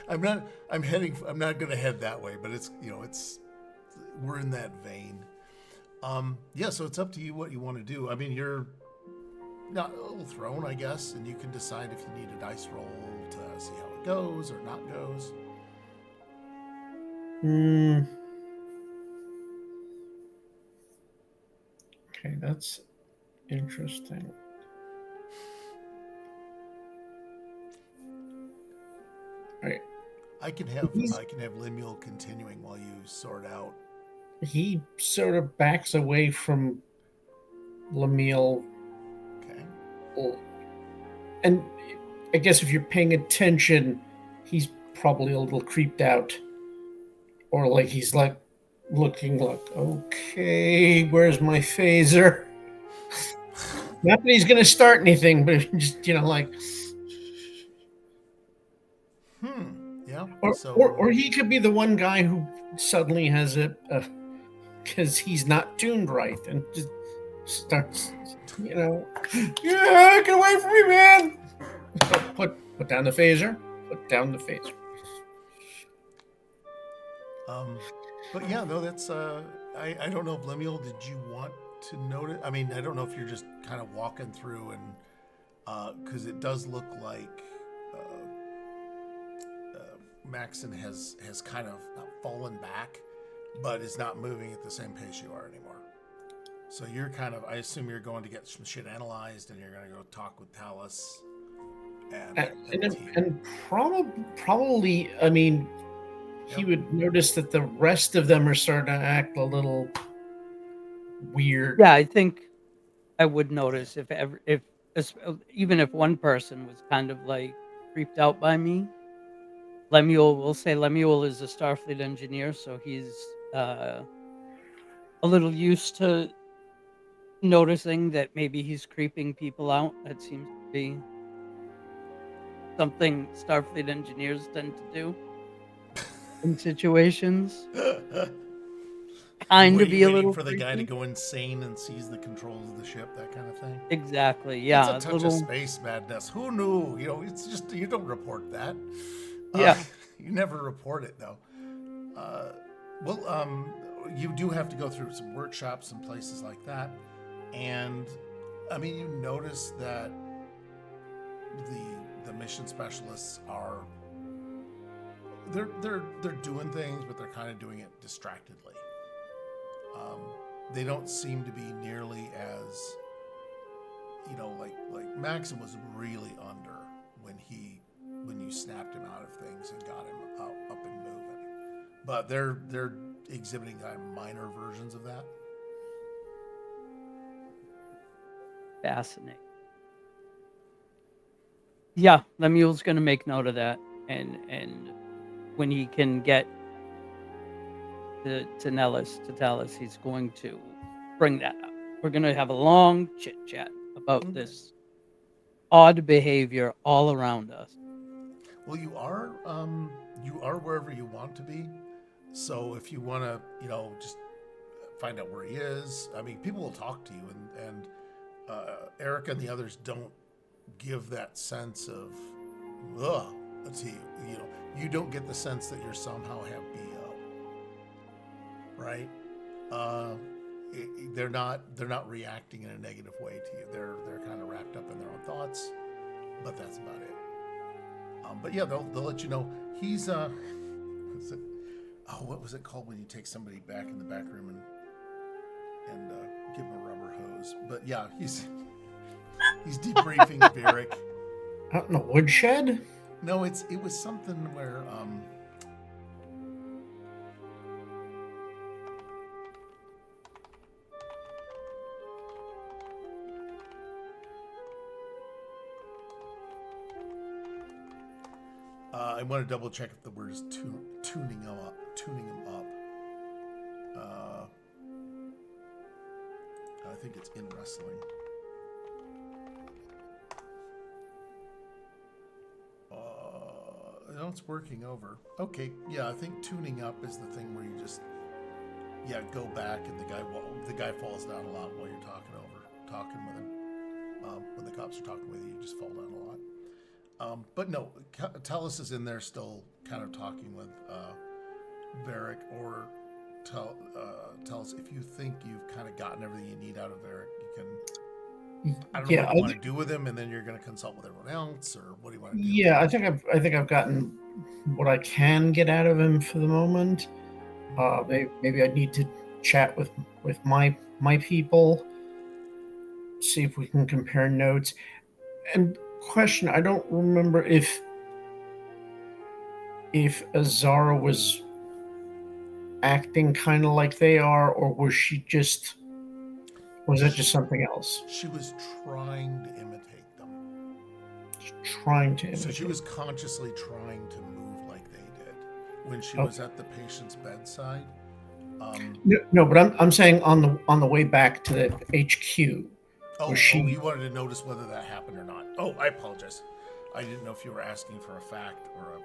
I'm not gonna head that way, but we're in that vein. So it's up to you what you want to do. I mean, you're not a little thrown, I guess, and you can decide if you need a dice roll to see how it goes or not goes. Okay, that's interesting. All right. I can have Lemuel continuing while you sort out. He sort of backs away from Lemuel. Okay. And I guess if you're paying attention, he's probably a little creeped out. Or like he's like looking like, okay, where's my phaser? Not that he's going to start anything, but just, like. Yeah. Or he could be the one guy who suddenly has because he's not tuned right and just starts, yeah, get away from me, man. Put down the phaser. Put down the phaser. But yeah, no, that's I don't know if Lemuel, did you want to notice? I mean, I don't know if you're just kind of walking through and because it does look like Maxon has kind of fallen back, but is not moving at the same pace you are anymore. So you're kind of, I assume you're going to get some shit analyzed, and you're going to go talk with Talus and probably, I mean, he would notice that the rest of them are starting to act a little weird. Yeah, I think I would notice even if one person was kind of like creeped out by me. Lemuel is a Starfleet engineer, so he's a little used to noticing that maybe he's creeping people out. That seems to be something Starfleet engineers tend to do in situations. Kind of be a little for the creepy. guy to go insane and seize the controls of the ship, that kind of thing. Exactly. Yeah. It's a touch of space madness. Who knew? It's just, you don't report that. Yeah. You never report it though. You do have to go through some workshops and places like that, and I mean, you notice that the mission specialists are they're doing things, but they're kind of doing it distractedly. They don't seem to be nearly as like Maxim was really under when you snapped him out of things and got him up and moving. But they're exhibiting minor versions of that. Fascinating. Yeah, Lemuel's going to make note of that, and when he can get to Nellis to tell us, he's going to bring that up. We're going to have a long chit chat about this odd behavior all around us. Well, you are wherever you want to be. So if you want to, just find out where he is. I mean, people will talk to you, and Erica and the others don't give that sense of, let's see, you don't get the sense that you're somehow have BO, right? They're not reacting in a negative way to you. They're kind of wrapped up in their own thoughts, but that's about it. But yeah, they'll let you know he's what was it called when you take somebody back in the back room and give him a rubber hose? But yeah, he's debriefing Varric. Out in the woodshed? No, it was something where I want to double check if the word is tuning him up. I think it's in wrestling. No, it's working over. Okay, yeah, I think tuning up is the thing where you just go back and the guy falls down a lot while you're talking with him. When the cops are talking with you, you just fall down a lot. But no, Tellus is in there still kind of talking with Varric, or tell us if you think you've kind of gotten everything you need out of Varric, you can. I don't know what you want to do with him, and then you're going to consult with everyone else, or what do you want to do? Yeah, I think I've gotten what I can get out of him for the moment. Maybe I need to chat with my people, see if we can compare notes. And question, I don't remember if Azara was acting kind of like they are, or was that just something else? She was trying to imitate them. So she was consciously trying to move like they did when she was at the patient's bedside. No, but I'm saying on the way back to the HQ. You wanted to notice whether that happened or not. Oh, I apologize. I didn't know if you were asking for a fact or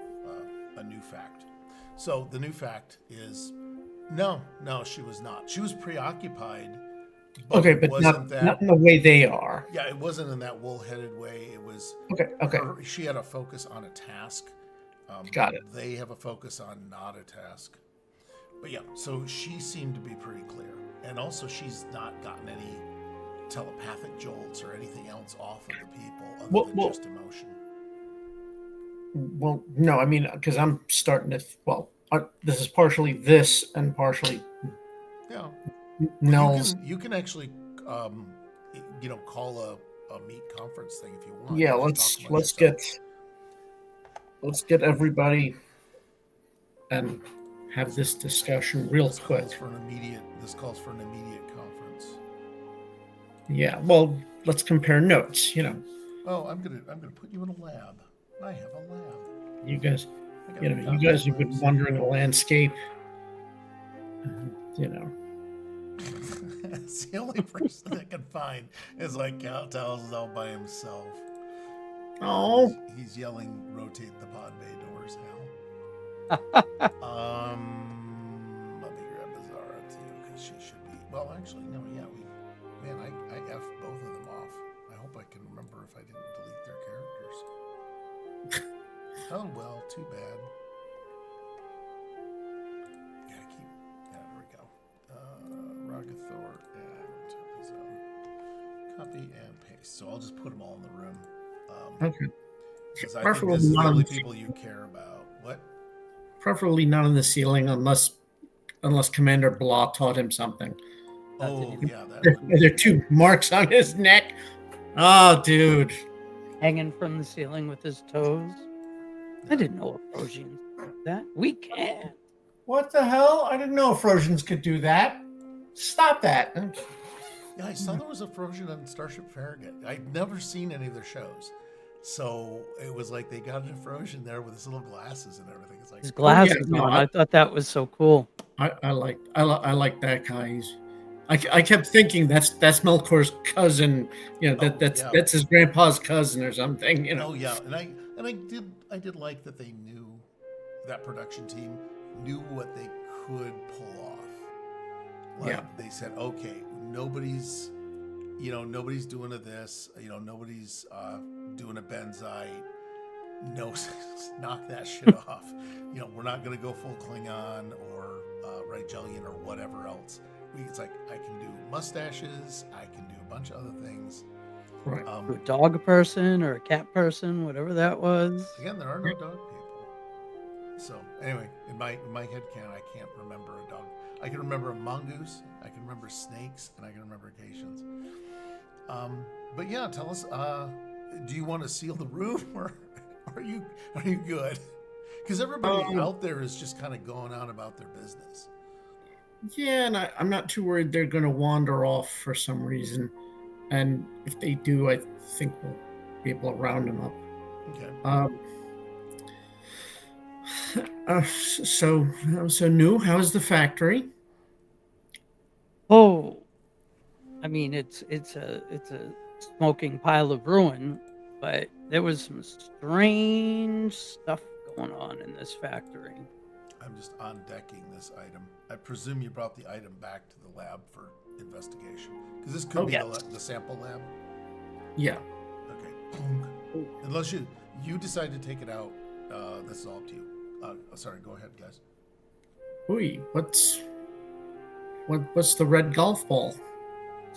a new fact. So the new fact is, no, she was not. She was preoccupied. But not in the way they are. Yeah, it wasn't in that wool-headed way. It was okay. She had a focus on a task. Got it. They have a focus on not a task. But yeah, so she seemed to be pretty clear, and also she's not gotten any telepathic jolts or anything else off of the people other than just emotion. Well, no, I mean, because I'm starting to. This is partially this and partially. Yeah. Nels. You can actually, call a meet conference thing if you want. Yeah, let's get everybody and have this discussion real quick. This calls for an immediate conference. Yeah, well, let's compare notes. Oh, I'm gonna put you in a lab. I have a lab. You guys have been wandering the landscape. It's the only person that can find is like Cal tells us all by himself. Oh, he's yelling, "Rotate the pod bay doors, Hal." Let me grab Azara too, because she should be. Well, actually, no, yeah, I F both of them off. I hope I can remember if I didn't delete their characters. Oh well, too bad. There we go. Ragathor and copy and paste. So I'll just put them all in the room. Okay. Because I think this is the only people you care about. What? Preferably not on the ceiling, unless Commander Blah taught him something. Oh yeah, there are 2 marks on his neck. Oh, dude, hanging from the ceiling with his toes. I didn't know Prosians did that. We can. What the hell? I didn't know Frosians could do that. Stop that. Yeah, I saw there was a Frozen on Starship Farragut. I'd never seen any of their shows. So it was like they got a Frozen there with his little glasses and everything. It's like, His Oh yeah, glasses no, on. I thought that was so cool. I like that guy. I kept thinking that's Melkor's cousin. You know yeah. that's his grandpa's cousin or something. You know. Oh yeah, and I did like that they knew, that production team knew what they could pull off. Like Yeah. they said, okay, nobody's doing a this, nobody's doing a benzite. No, knock that shit off. We're not gonna go full Klingon or Rigelian or whatever else. It's like I can do mustaches, I can do a bunch of other things. Right. A dog person or a cat person, whatever that was. Again, there are no dog people. So anyway, in my head canon, I can't remember a dog. I can remember a mongoose, I can remember snakes, and I can remember Acacians. But yeah, tell us. Do you want to seal the room, or are you good? Because everybody out there is just kind of going on about their business. Yeah, and I'm not too worried they're going to wander off for some reason. And if they do, I think we'll be able to round them up. Okay. So new. How's the factory? Oh, I mean, it's a smoking pile of ruin, but there was some strange stuff going on in this factory. I'm just on decking this item. I presume you brought the item back to the lab for investigation, because this could be yes. the sample lab. Yeah. Okay. Unless you decide to take it out, this is all up to you. Sorry, go ahead, guys. Ooh, what's the red golf ball?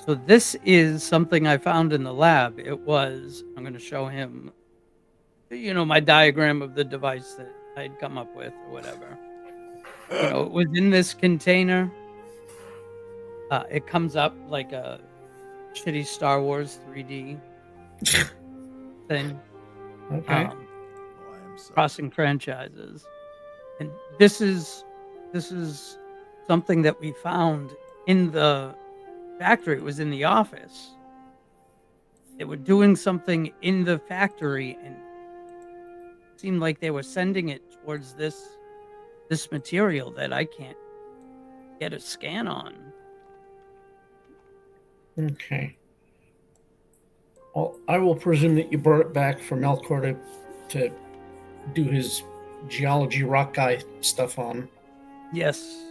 So this is something I found in the lab. I'm going to show him, my diagram of the device that I'd come up with or whatever. It was in this container. It comes up like a shitty Star Wars 3D thing. Okay. Crossing franchises. And this is something that we found in the factory. It was in the office. They were doing something in the factory, and it seemed like they were sending it towards this material that I can't get a scan on. Okay. Well, I will presume that you brought it back for Melkor to do his geology rock guy stuff on. Yes.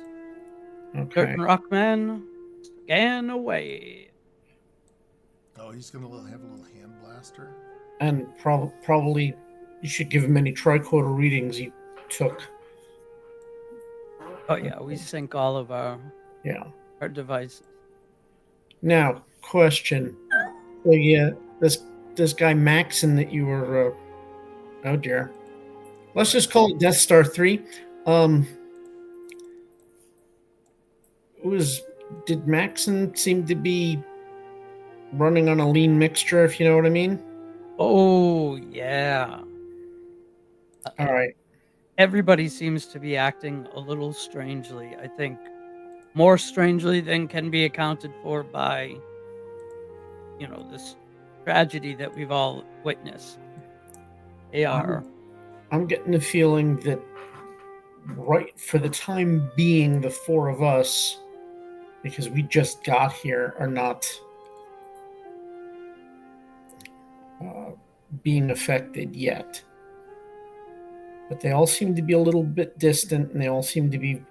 Okay. Certain Rockman, scan away. Oh, he's gonna have a little hand blaster. And probably you should give him any tricorder readings he took. Oh yeah, we sync all of our devices. Now, question. So yeah, this guy Maxon that you were oh dear. Let's just call it Death Star 3. Did Maxon seem to be running on a lean mixture, if you know what I mean? Oh yeah. All right. Everybody seems to be acting a little strangely. I think more strangely than can be accounted for by, this tragedy that we've all witnessed. They are. I'm getting the feeling that right for the time being, the four of us, because we just got here, are not being affected yet. But they all seem to be a little bit distant, and they all seem to be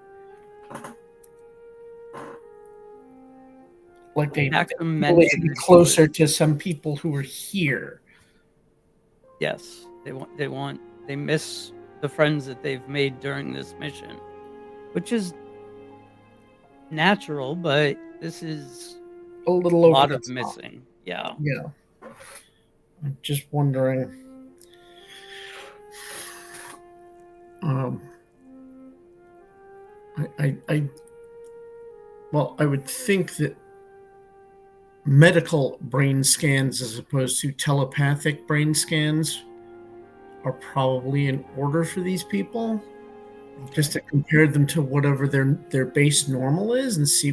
like they be closer to some people who are here. Yes, they miss the friends that they've made during this mission, which is natural, but this is a little a lot of missing. Yeah. I'm just wondering. I would think that medical brain scans as opposed to telepathic brain scans are probably in order for these people. just Okay. to compare them to whatever their base normal is and see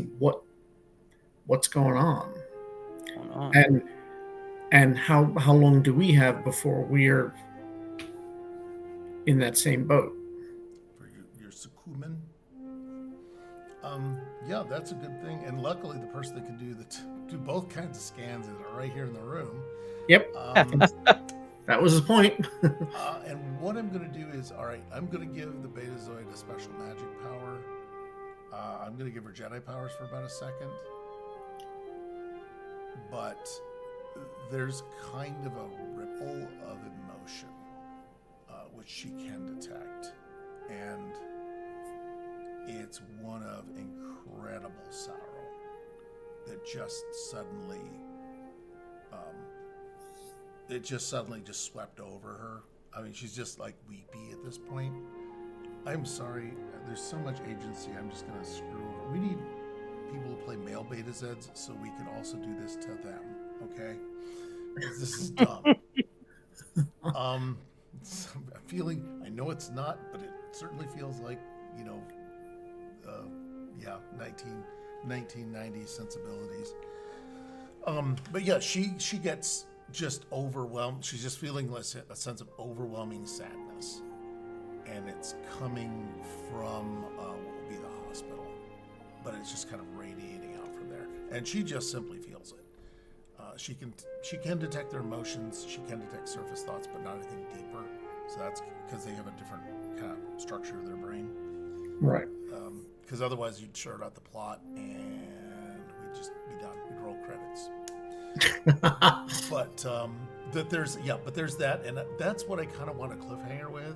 what's going on. Hold on. And how long do we have before we're in that same boat? For your Sukumen. Yeah, that's a good thing. And luckily, the person that can do both kinds of scans is right here in the room. Yep, Um, that was the point. and what I'm going to do is, all right, I'm going to give the Betazoid a special magic power. I'm going to give her Jedi powers for about a second. But there's kind of a ripple of emotion, which she can detect. And it's one of incredible sorrow that just suddenly, just swept over her. I mean, she's just like weepy at this point. I'm sorry, there's so much agency. I'm just gonna screw over. We need people to play male Beta Zeds so we can also do this to them. Okay, 'cause this is dumb. I'm feeling. I know it's not, but it certainly feels like you know, yeah, 1990s sensibilities. But yeah, she gets just overwhelmed. She's just feeling a sense of overwhelming sadness, and it's coming from what will be the hospital, but it's just kind of radiating out from there, and she just simply feels it. She can detect their emotions. She can detect surface thoughts, but not anything deeper. So that's because they have a different kind of structure of their brain. Right. Because otherwise you'd short out the plot and we'd just be done. We'd roll credits. But there's that, and that's what I kind of want a cliffhanger with,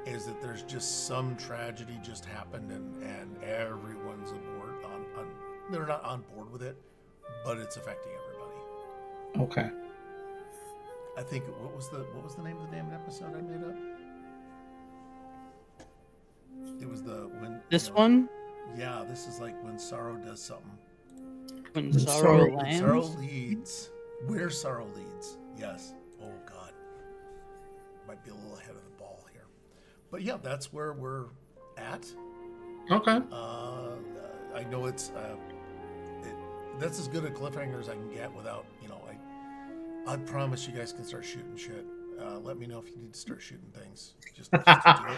is that there's just some tragedy just happened and everyone's aboard on they're not on board with it, but it's affecting everybody. Okay. I think what was the name of the damn episode I made up? It was the when This one, yeah, this is like when sorrow does something. when When sorrow sorrow- When sorrow lands. leads. Where sorrow leads. Yes. Oh God. Might be a little ahead of the ball here. But yeah, that's where we're at. Okay. I know that's as good a cliffhanger as I can get without, I promise you guys can start shooting shit. Let me know if you need to start shooting things. Just to do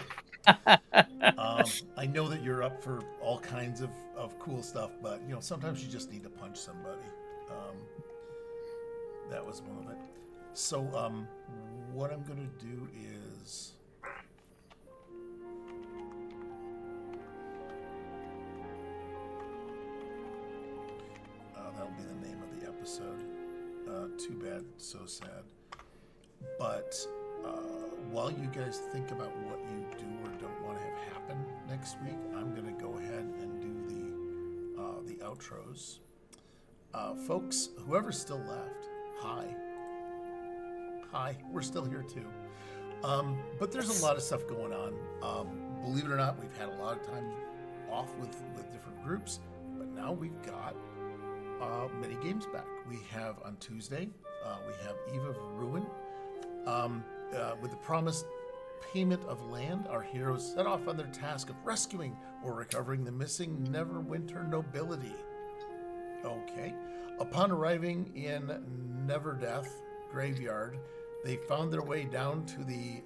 it. I know that you're up for all kinds of cool stuff, but sometimes you just need to punch somebody. That was one of it. So what I'm gonna do is that'll be the name of the episode. Too bad, so sad. But while you guys think about what you do or don't want to have happen next week, I'm going to go ahead and do the outros. Folks, whoever's still left, hi, we're still here too. But there's a lot of stuff going on. Believe it or not, we've had a lot of time off with different groups, but now we've got mini games back. We have on Tuesday, we have Eve of Ruin. With the promised payment of land, our heroes set off on their task of rescuing or recovering the missing Neverwinter nobility. Okay. Upon arriving in Neverdeath graveyard, they found their way down to the,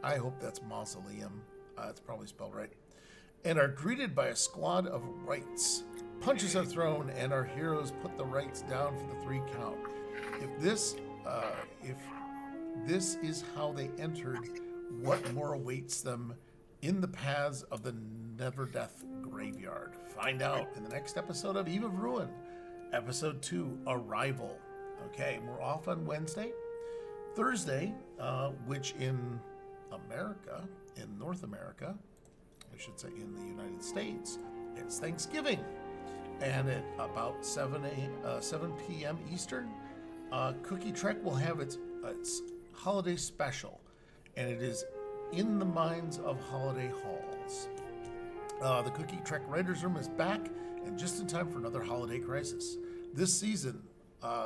I hope that's mausoleum. It's probably spelled right. And are greeted by a squad of rights. Punches are thrown, and our heroes put the rights down for the 3 count. If this is how they entered, what more awaits them in the paths of the Neverdeath graveyard? Find out in the next episode of Eve of Ruin, episode 2, Arrival. Okay, we're off on Wednesday. Thursday, which in America, in North America, I should say in the United States, it's Thanksgiving. And at about 7 p.m. Eastern, Cookie Trek will have its holiday special, and it is in the minds of holiday halls. The Cookie Trek Writers Room is back, and just in time for another holiday crisis. This season,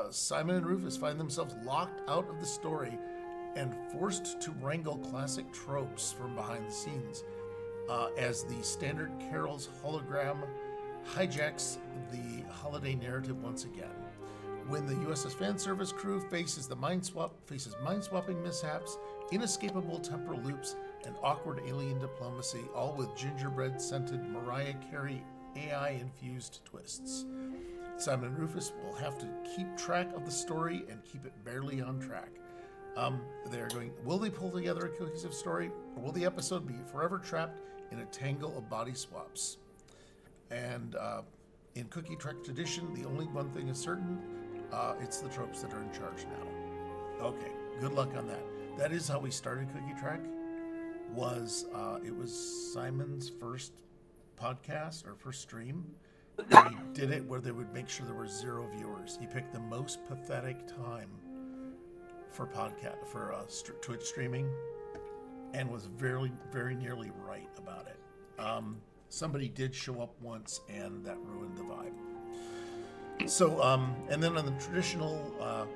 Simon and Rufus find themselves locked out of the story and forced to wrangle classic tropes from behind the scenes. as the Standard Carol's hologram hijacks the holiday narrative once again. When the USS Fan Service crew faces mind swapping mishaps, inescapable temporal loops, and awkward alien diplomacy, all with gingerbread scented Mariah Carey AI infused twists. Simon and Rufus will have to keep track of the story and keep it barely on track. Will they pull together a cohesive story, or will the episode be forever trapped in a tangle of body swaps? And in Cookie Trek tradition, the only one thing is certain, it's the tropes that are in charge now. Okay, good luck on that. That is how we started Cookie Trek. It was Simon's first podcast or first stream. He did it where they would make sure there were 0 viewers. He picked the most pathetic time for Twitch streaming, and was very, very nearly right about it. Somebody did show up once, and that ruined the vibe. So, and then on the traditional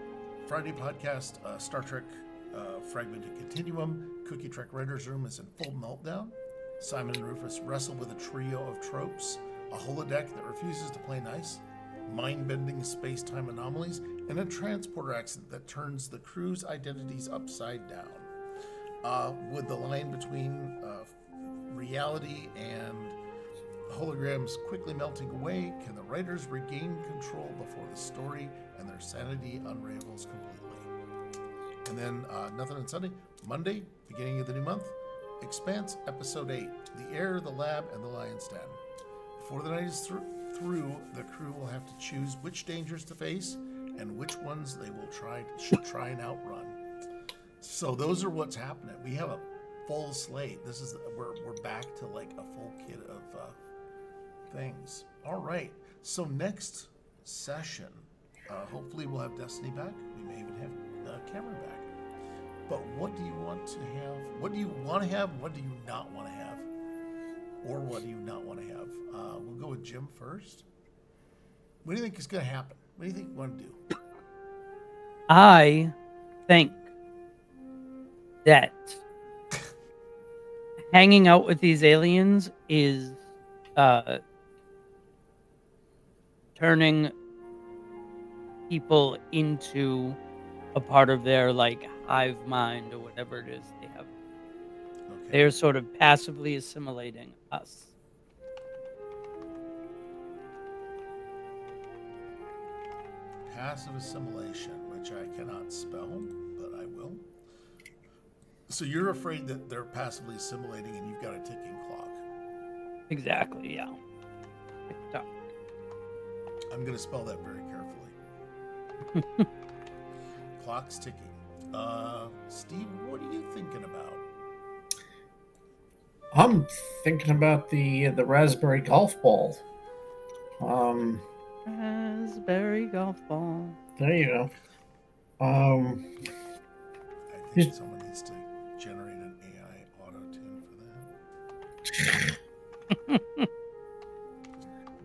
Friday podcast, Star Trek Fragmented Continuum, Cookie Trek Writers Room is in full meltdown. Simon and Rufus wrestle with a trio of tropes, a holodeck that refuses to play nice, mind-bending space-time anomalies, and a transporter accident that turns the crew's identities upside down. With the line between reality and holograms quickly melting away, can the writers regain control before the story and their sanity unravels completely? And then Nothing on Sunday, Monday, beginning of the new month, Expanse, Episode 8, The Air, the Lab, and the Lion's Den. Before the night is through, the crew will have to choose which dangers to face and which ones they should try and outrun. So those are what's happening. We have a full slate. We're back to like a full kit of things. All right. So next session, hopefully we'll have Destiny back. We may even have Cameron back. But what do you want to have? What do you want to have? What do you not want to have? Or what do you not want to have? We'll go with Jim first. What do you think is going to happen? What do you think you want to do? I think that hanging out with these aliens is turning people into a part of their like hive mind or whatever it is they have. Okay. They're sort of passively assimilating us. Passive assimilation, which I cannot spell, but I will. So you're afraid that they're passively assimilating and you've got a ticking clock. Exactly, yeah. Tick-tock. I'm going to spell that very carefully. Clock's ticking. Steve, what are you thinking about? I'm thinking about the raspberry golf ball. Raspberry golf ball. There you go. I think someone needs to generate an AI auto tune for that.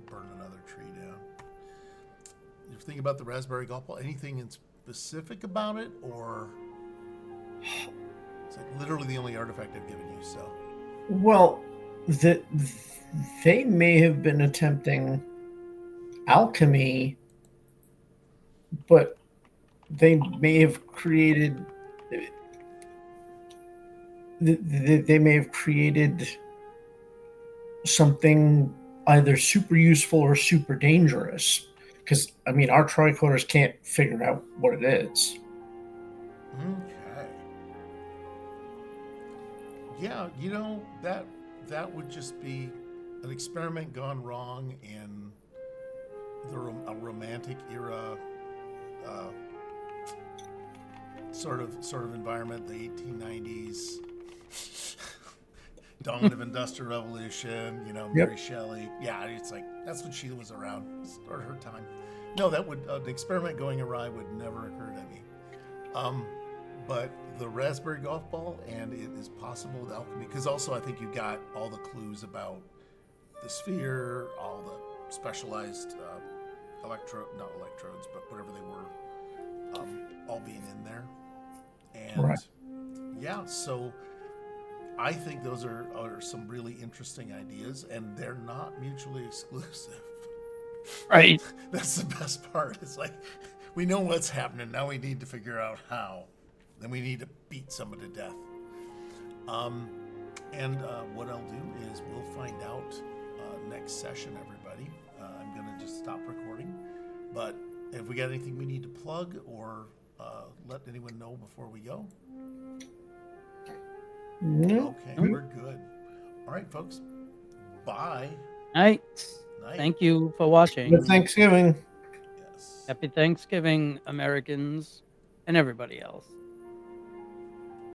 Burn another tree down. You think about the raspberry golf ball? Anything in specific about it, or it's like literally the only artifact I've given you? So, well, they may have been attempting alchemy, but they may have created something either super useful or super dangerous, because I mean our tricorders can't figure out what it is. okay, yeah, that would just be an experiment gone wrong in a romantic era sort of environment, the 1890s, dawn of industrial revolution, Mary Shelley. Yeah, it's like that's when she was around, or her time. No, that would the experiment going awry would never occur to me. But the raspberry golf ball, and it is possible with alchemy, because also I think you got all the clues about the sphere, all the specialized not electrodes, but whatever they were, all being in there. And right. Yeah, so I think those are some really interesting ideas, and they're not mutually exclusive. Right. That's the best part. It's like we know what's happening. Now we need to figure out how. Then we need to beat someone to death. And what I'll do is we'll find out next session, everybody. I'm going to just stop recording. But if we got anything we need to plug or let anyone know before we go? No. Okay, we're good. All right, folks. Bye. Night. Night. Thank you for watching. Good Thanksgiving. Yes. Happy Thanksgiving, Americans and everybody else.